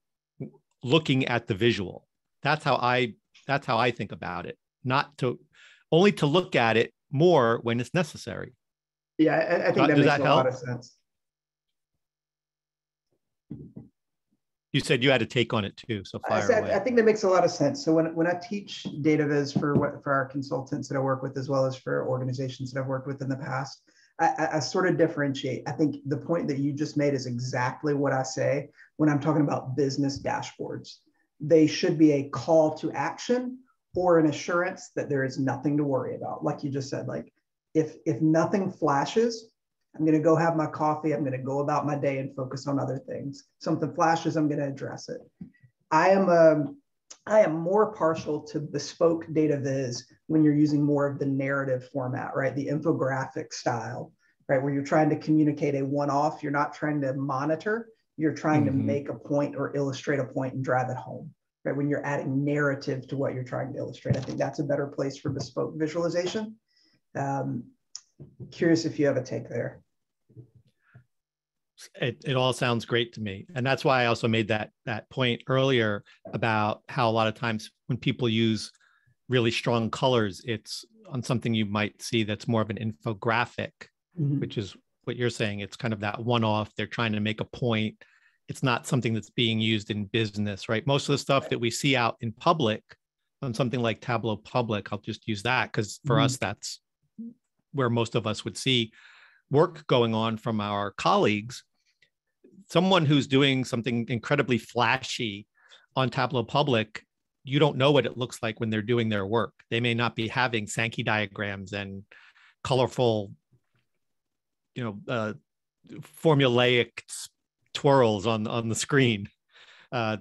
looking at the visual. That's how I think about it. Only to look at it more when it's necessary. Yeah, I think that makes a lot of sense. You said you had a take on it too, so fire away. I think that makes a lot of sense. So when I teach DataViz for our consultants that I work with, as well as for organizations that I've worked with in the past, I sort of differentiate. I think the point that you just made is exactly what I say when I'm talking about business dashboards. they should be a call to action or an assurance that there is nothing to worry about. Like you just said, like if nothing flashes, I'm going to go have my coffee. I'm going to go about my day and focus on other things. Something flashes, I'm going to address it. I am more partial to bespoke data viz when you're using more of the narrative format, right? The infographic style, right? Where you're trying to communicate a one-off. You're not trying to monitor. You're trying to make a point or illustrate a point and drive it home, right? When you're adding narrative to what you're trying to illustrate. I think that's a better place for bespoke visualization. Curious if you have a take there. It all sounds great to me. And that's why I also made that point earlier about how a lot of times when people use really strong colors, it's on something you might see that's more of an infographic, which is what you're saying. It's kind of that one-off. They're trying to make a point. It's not something that's being used in business, right? Most of the stuff that we see out in public on something like Tableau Public, I'll just use that because for us, that's where most of us would see work going on from our colleagues. Someone who's doing something incredibly flashy on Tableau Public, you don't know what it looks like when they're doing their work. They may not be having Sankey diagrams and colorful, formulaic twirls on the screen.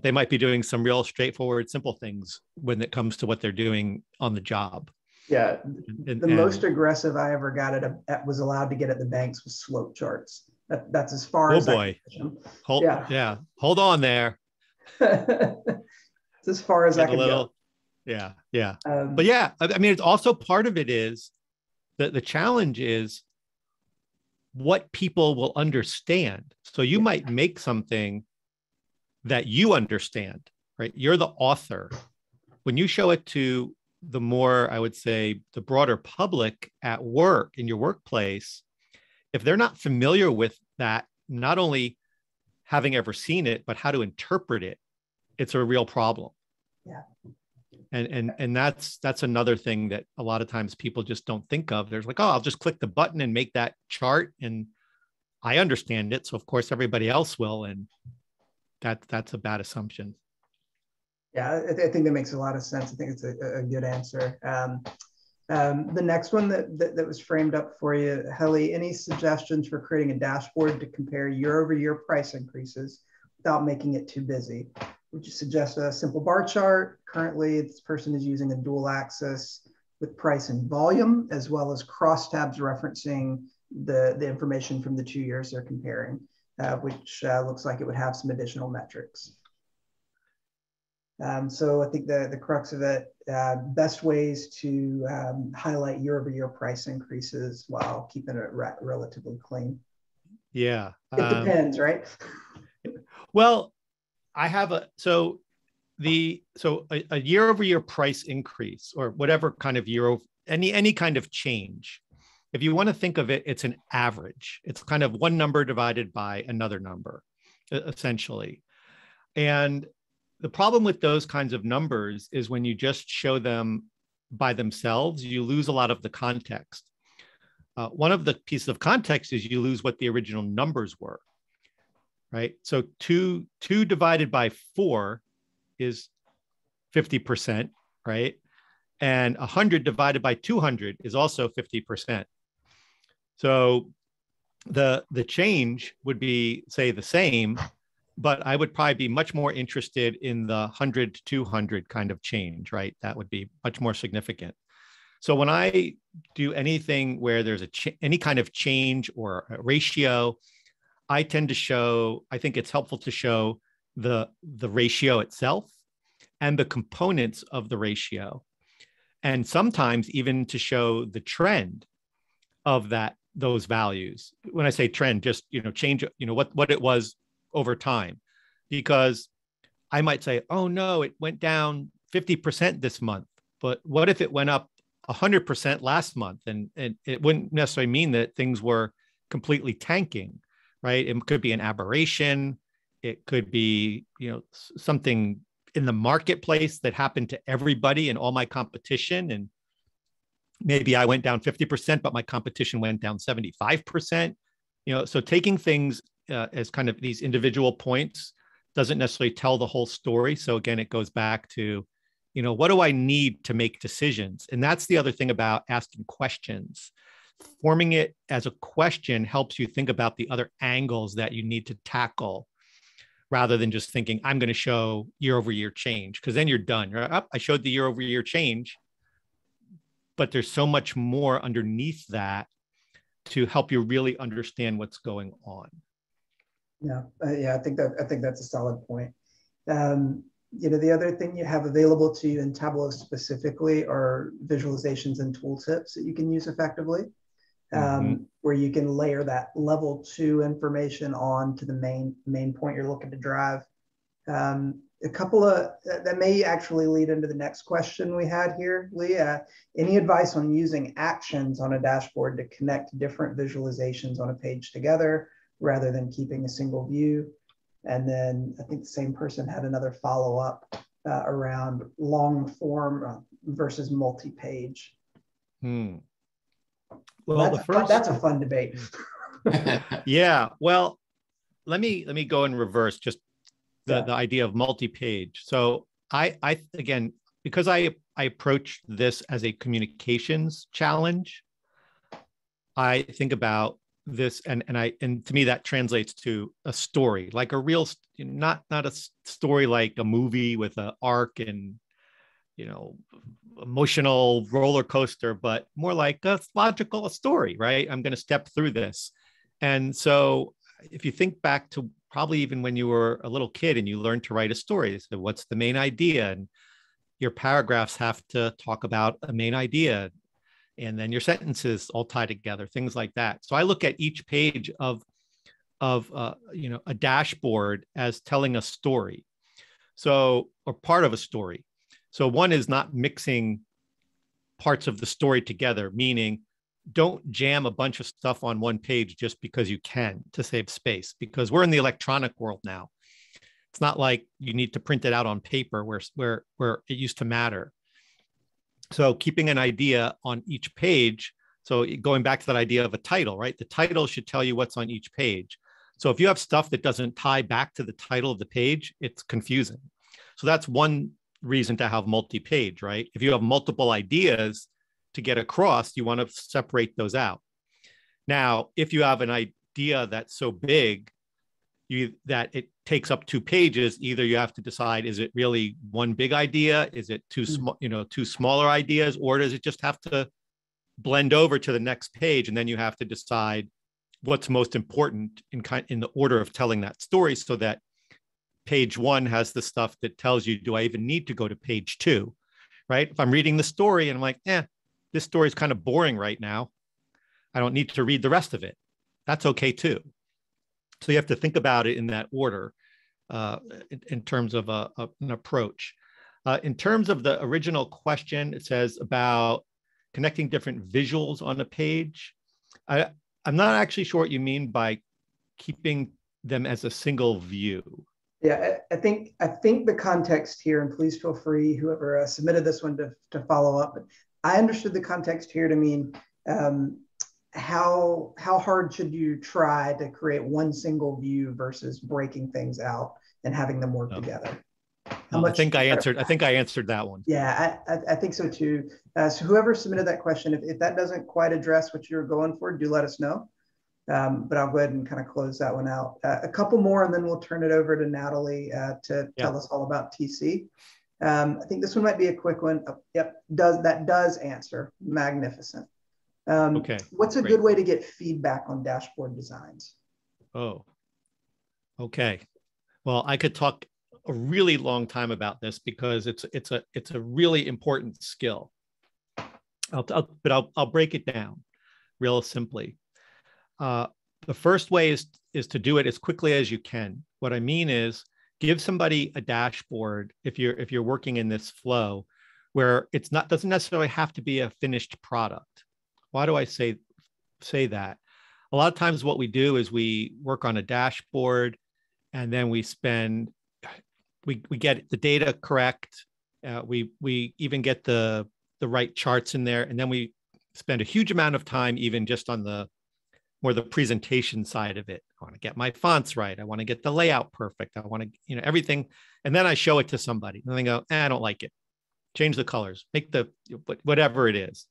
They might be doing some real straightforward, simple things when it comes to what they're doing on the job. Yeah, the most aggressive I ever got was allowed to get at the banks was slope charts. That's as far as I can push them. Hold on there. It's as far as I can go. Yeah. But yeah, I mean, it's also part of it is that the challenge is what people will understand. So you might make something that you understand, right? You're the author. When you show it to the more, I would say, the broader public at work, in your workplace, if they're not familiar with that, not only having ever seen it, but how to interpret it, it's a real problem. Yeah. And that's another thing that a lot of times people just don't think of. There's like, oh, I'll just click the button and make that chart and I understand it. So of course everybody else will. And that's a bad assumption. Yeah, I think that makes a lot of sense. I think it's a good answer. The next one that was framed up for you, Helly, any suggestions for creating a dashboard to compare year-over-year price increases without making it too busy? Would you suggest a simple bar chart? Currently, this person is using a dual axis with price and volume, as well as crosstabs referencing the information from the 2 years they're comparing, which looks like it would have some additional metrics. So I think the crux of it, best ways to highlight year-over-year price increases while keeping it relatively clean. Yeah. It depends, right? Well, I have a year-over-year price increase or whatever kind of any kind of change. If you want to think of it, it's an average. It's kind of one number divided by another number, essentially. And the problem with those kinds of numbers is when you just show them by themselves, you lose a lot of the context. One of the pieces of context is you lose what the original numbers were, right? So two divided by 4 is 50%, right? And 100 divided by 200 is also 50%. So the change would be, say, the same, but I would probably be much more interested in the 100 to 200 kind of change, right? That would be much more significant. So when I do anything where there's any kind of change or a ratio, I tend to show, I think it's helpful to show the ratio itself and the components of the ratio. And sometimes even to show the trend of those values. When I say trend, just, change, what it was over time, because I might say, oh no, it went down 50% this month, but what if it went up 100% last month? And it wouldn't necessarily mean that things were completely tanking, right? It could be an aberration. It could be, something in the marketplace that happened to everybody and all my competition. And maybe I went down 50%, but my competition went down 75%. So taking things as kind of these individual points doesn't necessarily tell the whole story. So again, it goes back to, what do I need to make decisions? And that's the other thing about asking questions. Forming it as a question helps you think about the other angles that you need to tackle, rather than just thinking, I'm going to show year-over-year change, because then you're done. You're up. I showed the year-over-year change, but there's so much more underneath that to help you really understand what's going on. Yeah, I think that's a solid point. The other thing you have available to you in Tableau specifically are visualizations and tooltips that you can use effectively, where you can layer that level 2 information on to the main point you're looking to drive. A couple of that may actually lead into the next question we had here, Lee. Any advice on using actions on a dashboard to connect different visualizations on a page together rather than keeping a single view? And then I think the same person had another follow-up around long form versus multi-page. Well, that's a fun debate. Yeah. Well, let me go in reverse. Just the idea of multi-page. So I again, because I approach this as a communications challenge, I think about this and to me that translates to a story, like a real, not a story like a movie with an arc and emotional roller coaster, but more like a story, right? I'm going to step through this. And so if you think back to probably even when you were a little kid and you learned to write a story, so what's the main idea? And your paragraphs have to talk about a main idea, and then your sentences all tie together, things like that. So I look at each page of a dashboard as telling a story, or part of a story. So one is not mixing parts of the story together, meaning don't jam a bunch of stuff on one page just because you can to save space, because we're in the electronic world now. It's not like you need to print it out on paper where it used to matter. So keeping an idea on each page. So going back to that idea of a title, right? The title should tell you what's on each page. So if you have stuff that doesn't tie back to the title of the page, it's confusing. So that's one reason to have multi-page, right? If you have multiple ideas to get across, you want to separate those out. Now, if you have an idea that's so big that it takes up 2 pages, either you have to decide, is it really one big idea? Is it two smaller ideas? Or does it just have to blend over to the next page? And then you have to decide what's most important in the order of telling that story, so that page 1 has the stuff that tells you, do I even need to go to page 2, right? If I'm reading the story and I'm like, this story is kind of boring right now, I don't need to read the rest of it. That's okay too. So you have to think about it in that order in terms of an approach. In terms of the original question, it says about connecting different visuals on a page. I'm not actually sure what you mean by keeping them as a single view. Yeah, I think the context here, and please feel free, whoever submitted this one, to follow up. But I understood the context here to mean how hard should you try to create one single view versus breaking things out and having them work together? I think I answered that one. Yeah, I think so too. So whoever submitted that question, if that doesn't quite address what you're going for, do let us know. But I'll go ahead and kind of close that one out. A couple more, and then we'll turn it over to Natalie to tell us all about TC. I think this one might be a quick one. That does answer. Magnificent. Okay. What's a good way to get feedback on dashboard designs? Oh, okay. Well, I could talk a really long time about this because it's a really important skill. But I'll break it down real simply. The first way is to do it as quickly as you can. What I mean is, give somebody a dashboard if you're working in this flow where doesn't necessarily have to be a finished product. Why do I say that? A lot of times what we do is we work on a dashboard and then we get the data correct. We even get the right charts in there. And then we spend a huge amount of time even just on the presentation side of it, I want to get my fonts right. I want to get the layout perfect. I want to, everything. And then I show it to somebody and they go, I don't like it. Change the colors, make whatever it is.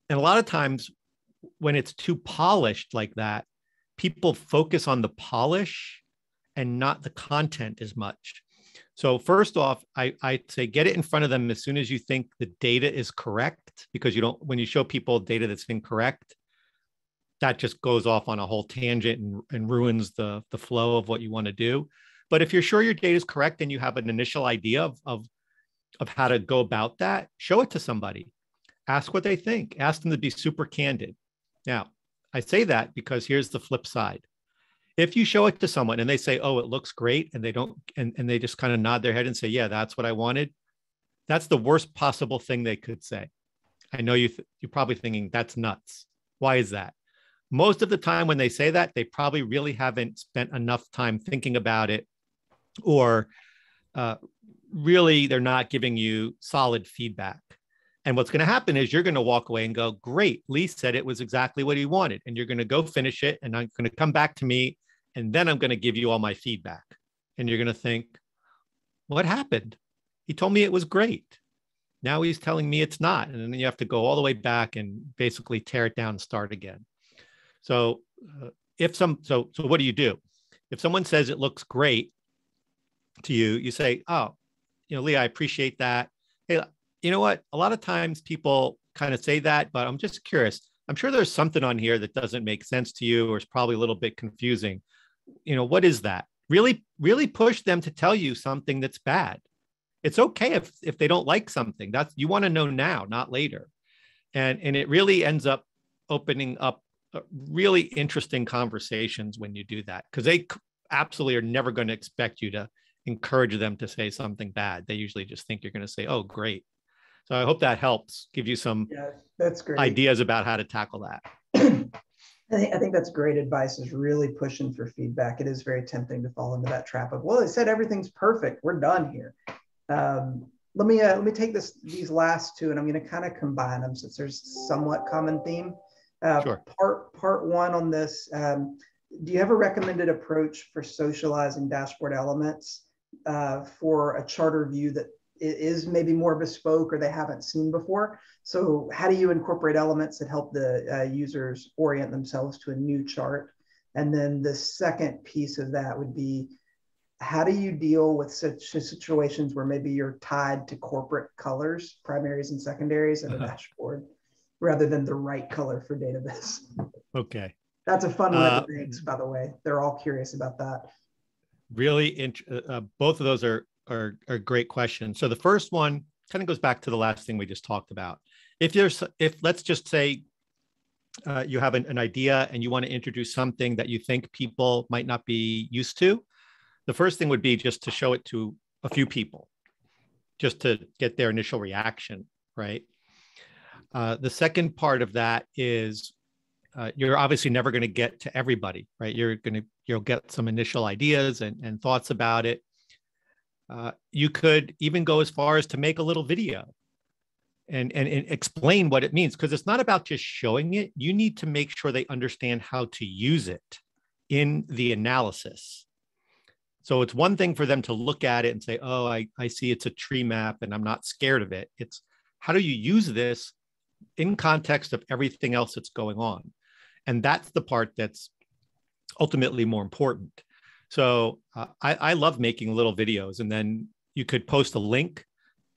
And a lot of times when it's too polished like that, people focus on the polish and not the content as much. So first off, I'd say get it in front of them as soon as you think the data is correct, because when you show people data that's incorrect, that just goes off on a whole tangent and ruins the flow of what you want to do. But if you're sure your data is correct and you have an initial idea of how to go about that, show it to somebody. Ask what they think. Ask them to be super candid. Now, I say that because here's the flip side. If you show it to someone and they say, oh, it looks great, and they don't, and they just kind of nod their head and say, yeah, that's what I wanted, that's the worst possible thing they could say. I know you're probably thinking that's nuts. Why is that? Most of the time when they say that, they probably really haven't spent enough time thinking about it, or really they're not giving you solid feedback. And what's going to happen is you're going to walk away and go, great, Lee said it was exactly what he wanted. And you're going to go finish it. And I'm going to come back to me. And then I'm going to give you all my feedback. And you're going to think, what happened? He told me it was great. Now he's telling me it's not. And then you have to go all the way back and basically tear it down and start again. So so what do? If someone says it looks great to you, you say, oh, Lee, I appreciate that. Hey, you know what? A lot of times people kind of say that, but I'm just curious. I'm sure there's something on here that doesn't make sense to you, or is probably a little bit confusing. What is that? Really, really push them to tell you something that's bad. It's okay if they don't like something. You want to know now, not later. And it really ends up opening up really interesting conversations when you do that, because they absolutely are never going to expect you to encourage them to say something bad. They usually just think you're going to say, oh, great. So I hope that helps give you some that's great ideas about how to tackle that. I think that's great advice, is really pushing for feedback. It is very tempting to fall into that trap of, well, they said everything's perfect, we're done here. Let me take these last two, and I'm going to kind of combine them since there's somewhat common theme. Sure. Part one on this, do you have a recommended approach for socializing dashboard elements for a charter view that is maybe more bespoke or they haven't seen before? So how do you incorporate elements that help the users orient themselves to a new chart? And then the second piece of that would be, how do you deal with such situations where maybe you're tied to corporate colors, primaries and secondaries in a dashboard, rather than the right color for DecisionViz? Okay. That's a fun one at the banks, by the way. They're all curious about that. Really, both of those are great questions. So the first one kind of goes back to the last thing we just talked about. If let's just say you have an idea and you want to introduce something that you think people might not be used to, the first thing would be just to show it to a few people, just to get their initial reaction, right? The second part of that is you're obviously never going to get to everybody, right? You'll get some initial ideas and thoughts about it. You could even go as far as to make a little video and explain what it means, because it's not about just showing it. You need to make sure they understand how to use it in the analysis. So it's one thing for them to look at it and say, oh, I see it's a tree map and I'm not scared of it. It's how do you use this in context of everything else that's going on? And that's the part that's ultimately more important. So I love making little videos, and then you could post a link.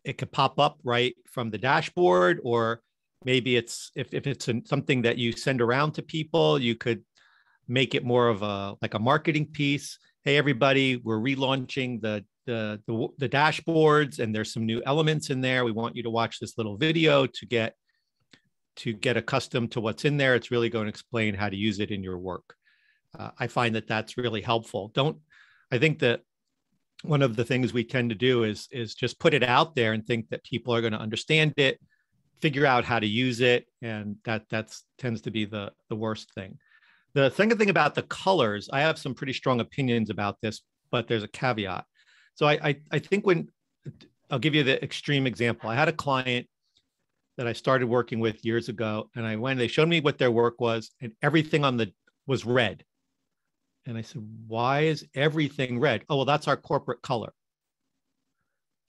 It could pop up right from the dashboard, or maybe it's if it's something that you send around to people, you could make it more of a marketing piece. Hey, everybody, we're relaunching the dashboards, and there's some new elements in there. We want you to watch this little video to get accustomed to what's in there. It's really going to explain how to use it in your work. I find that that's really helpful. I think that one of the things we tend to do is just put it out there and think that people are going to understand it, figure out how to use it. And that tends to be the worst thing. The second thing about the colors, I have some pretty strong opinions about this, but there's a caveat. So I think I'll give you the extreme example. I had a client that I started working with years ago, and they showed me what their work was, and everything was red. And I said, why is everything red? Oh, well, that's our corporate color.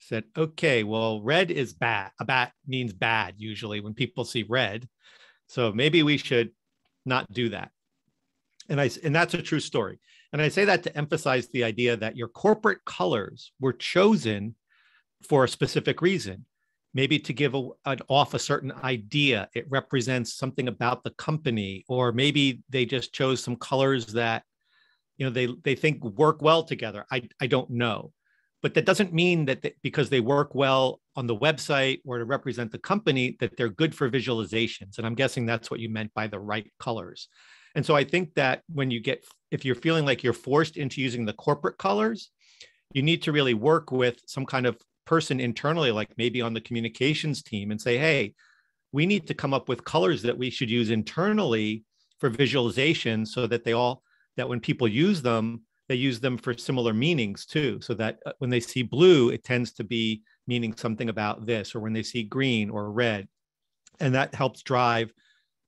I said, okay, well, red is bad. A bat means bad usually when people see red. So maybe we should not do that. And that's a true story. And I say that to emphasize the idea that your corporate colors were chosen for a specific reason, maybe to give off a certain idea. It represents something about the company, or maybe they just chose some colors that, they think work well together. I don't know. But that doesn't mean that because they work well on the website or to represent the company, that they're good for visualizations. And I'm guessing that's what you meant by the right colors. And so I think that if you're feeling like you're forced into using the corporate colors, you need to really work with some kind of person internally, like maybe on the communications team, and say, hey, we need to come up with colors that we should use internally for visualization, so that that when people use them, they use them for similar meanings too. So that when they see blue, it tends to be meaning something about this, or when they see green or red. And that helps drive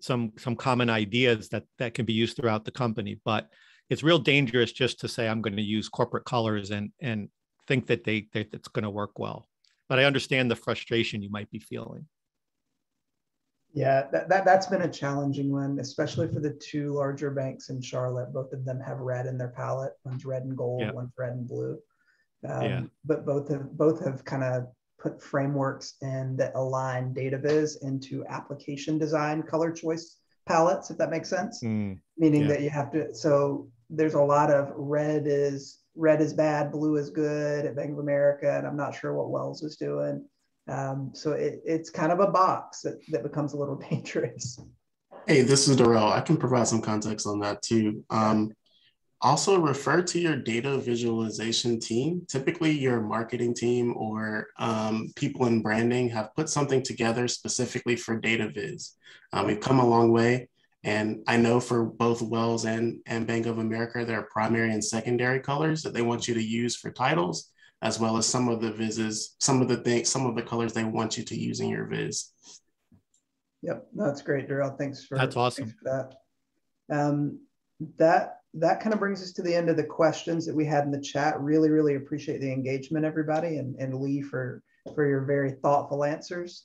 some common ideas that can be used throughout the company. But it's real dangerous just to say, I'm going to use corporate colors and think that it's going to work well. But I understand the frustration you might be feeling. Yeah, that's been a challenging one, especially for the two larger banks in Charlotte. Both of them have red in their palette. One's red and gold, Yeah. one's red and blue. Yeah. But both have kind of put frameworks in that align DecisionViz into application design color choice palettes, if that makes sense. Meaning that you have to, so there's a lot of red is bad, blue is good at Bank of America, and I'm not sure what Wells is doing. So it's kind of a box that becomes a little dangerous. Hey, this is Darrell. I can provide some context on that too. Also refer to your data visualization team. Typically your marketing team or people in branding have put something together specifically for DecisionViz. We've come a long way. And I know for both Wells and Bank of America, there are primary and secondary colors that they want you to use for titles, as well as some of the colors they want you to use in your viz. Yep, that's great, Darrell. That's awesome. Thanks for that. That kind of brings us to the end of the questions that we had in the chat. Really, really appreciate the engagement, everybody, and Lee for your very thoughtful answers.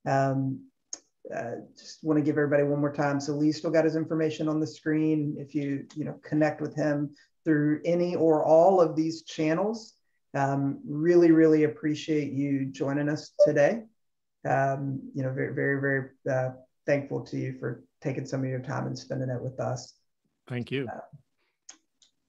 Just want to give everybody one more time. So Lee still got his information on the screen. If you connect with him through any or all of these channels, really, really appreciate you joining us today. Very, very, very thankful to you for taking some of your time and spending it with us. Thank you.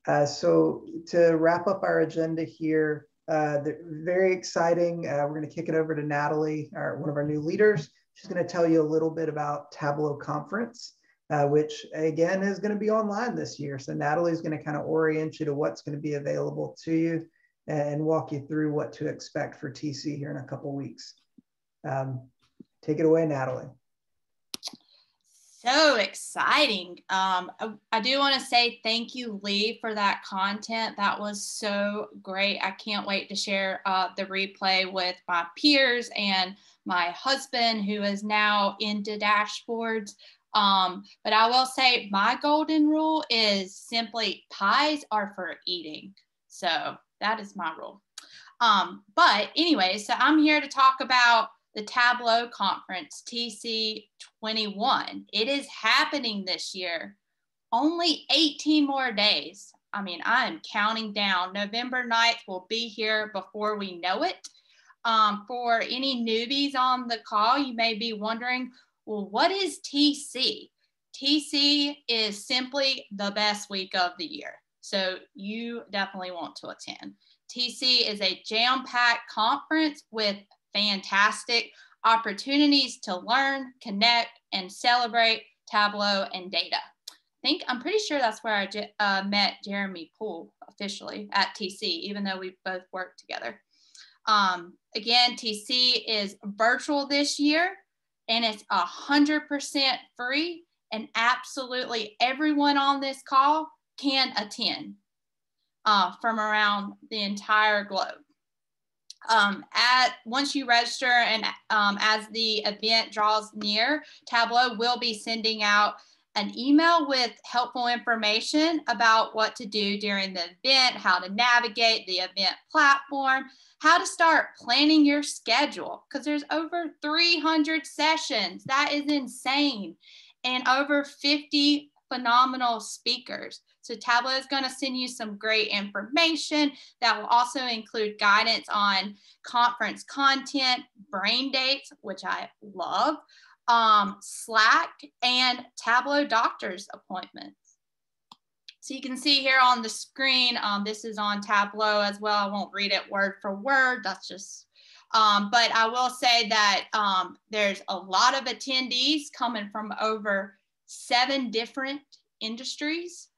So to wrap up our agenda here, very exciting. We're going to kick it over to Natalie, one of our new leaders. She's going to tell you a little bit about Tableau Conference, which again is going to be online this year. So Natalie's going to kind of orient you to what's going to be available to you and walk you through what to expect for TC here in a couple of weeks. Take it away, Natalie. So exciting. I do want to say thank you, Lee, for that content. That was so great. I can't wait to share the replay with my peers and my husband, who is now into dashboards. But I will say my golden rule is simply pies are for eating. So that is my rule. But anyway, so I'm here to talk about the Tableau Conference, TC 21. It is happening this year. Only 18 more days. I mean, I am counting down. November 9th will be here before we know it. For any newbies on the call, you may be wondering, well, what is TC? TC is simply the best week of the year. So you definitely want to attend. TC is a jam-packed conference with fantastic opportunities to learn, connect, and celebrate Tableau and data. I'm pretty sure that's where I met Jeremy Poole officially at TC, even though we both worked together. Again, TC is virtual this year, and it's 100% free, and absolutely everyone on this call can attend from around the entire globe. Once you register and as the event draws near, Tableau will be sending out an email with helpful information about what to do during the event, how to navigate the event platform, how to start planning your schedule, because there's over 300 sessions. That is insane. And over 50 phenomenal speakers. So Tableau is going to send you some great information that will also include guidance on conference content, brain dates, which I love, Slack, and Tableau doctor's appointments. So you can see here on the screen, this is on Tableau as well. I won't read it word for word. That's just, but I will say that there's a lot of attendees coming from over 7 different industries.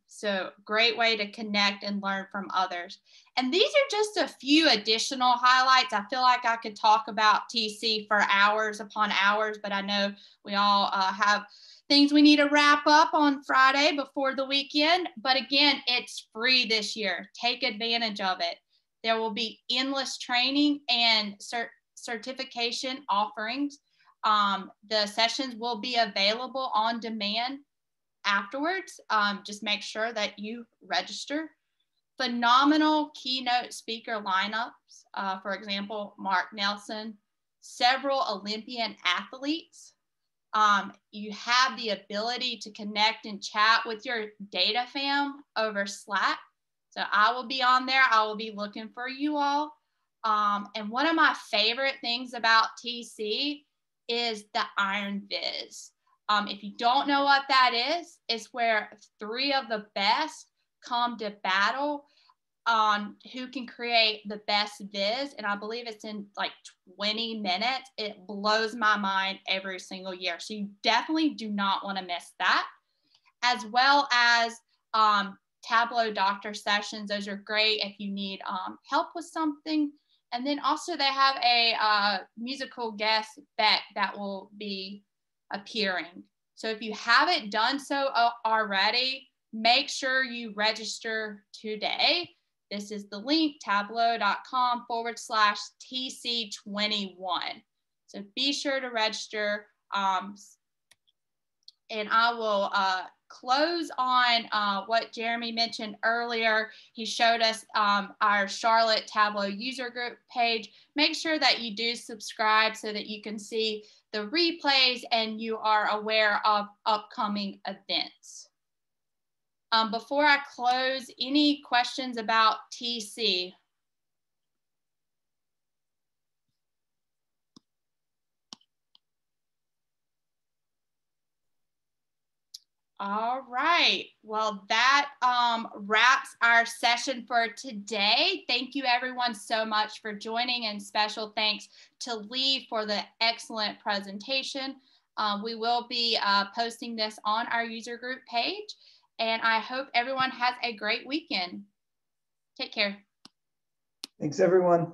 So great way to connect and learn from others. And these are just a few additional highlights. I feel like I could talk about TC for hours upon hours, but I know we all have things we need to wrap up on Friday before the weekend. But again, it's free this year. Take advantage of it. There will be endless training and certification offerings. The sessions will be available on demand afterwards. Just make sure that you register. Phenomenal keynote speaker lineups. For example, Mark Nelson, several Olympian athletes. You have the ability to connect and chat with your data fam over Slack. So I will be on there. I will be looking for you all. And one of my favorite things about TC is the DecisionViz. If you don't know what that is, it's where 3 of the best come to battle on who can create the best viz. And I believe it's in like 20 minutes. It blows my mind every single year. So you definitely do not want to miss that. As well as Tableau doctor sessions. Those are great if you need help with something. And then also they have a musical guest, Beck, that will be appearing. So if you haven't done so already, make sure you register today. This is the link, tableau.com/TC21. So be sure to register. And I will close on what Jeremy mentioned earlier. He showed us our Charlotte Tableau user group page. Make sure that you do subscribe so that you can see the replays and you are aware of upcoming events. Before I close, any questions about TC? All right, well, that wraps our session for today. Thank you everyone so much for joining, and special thanks to Lee for the excellent presentation. We will be posting this on our user group page, and I hope everyone has a great weekend. Take care. Thanks everyone.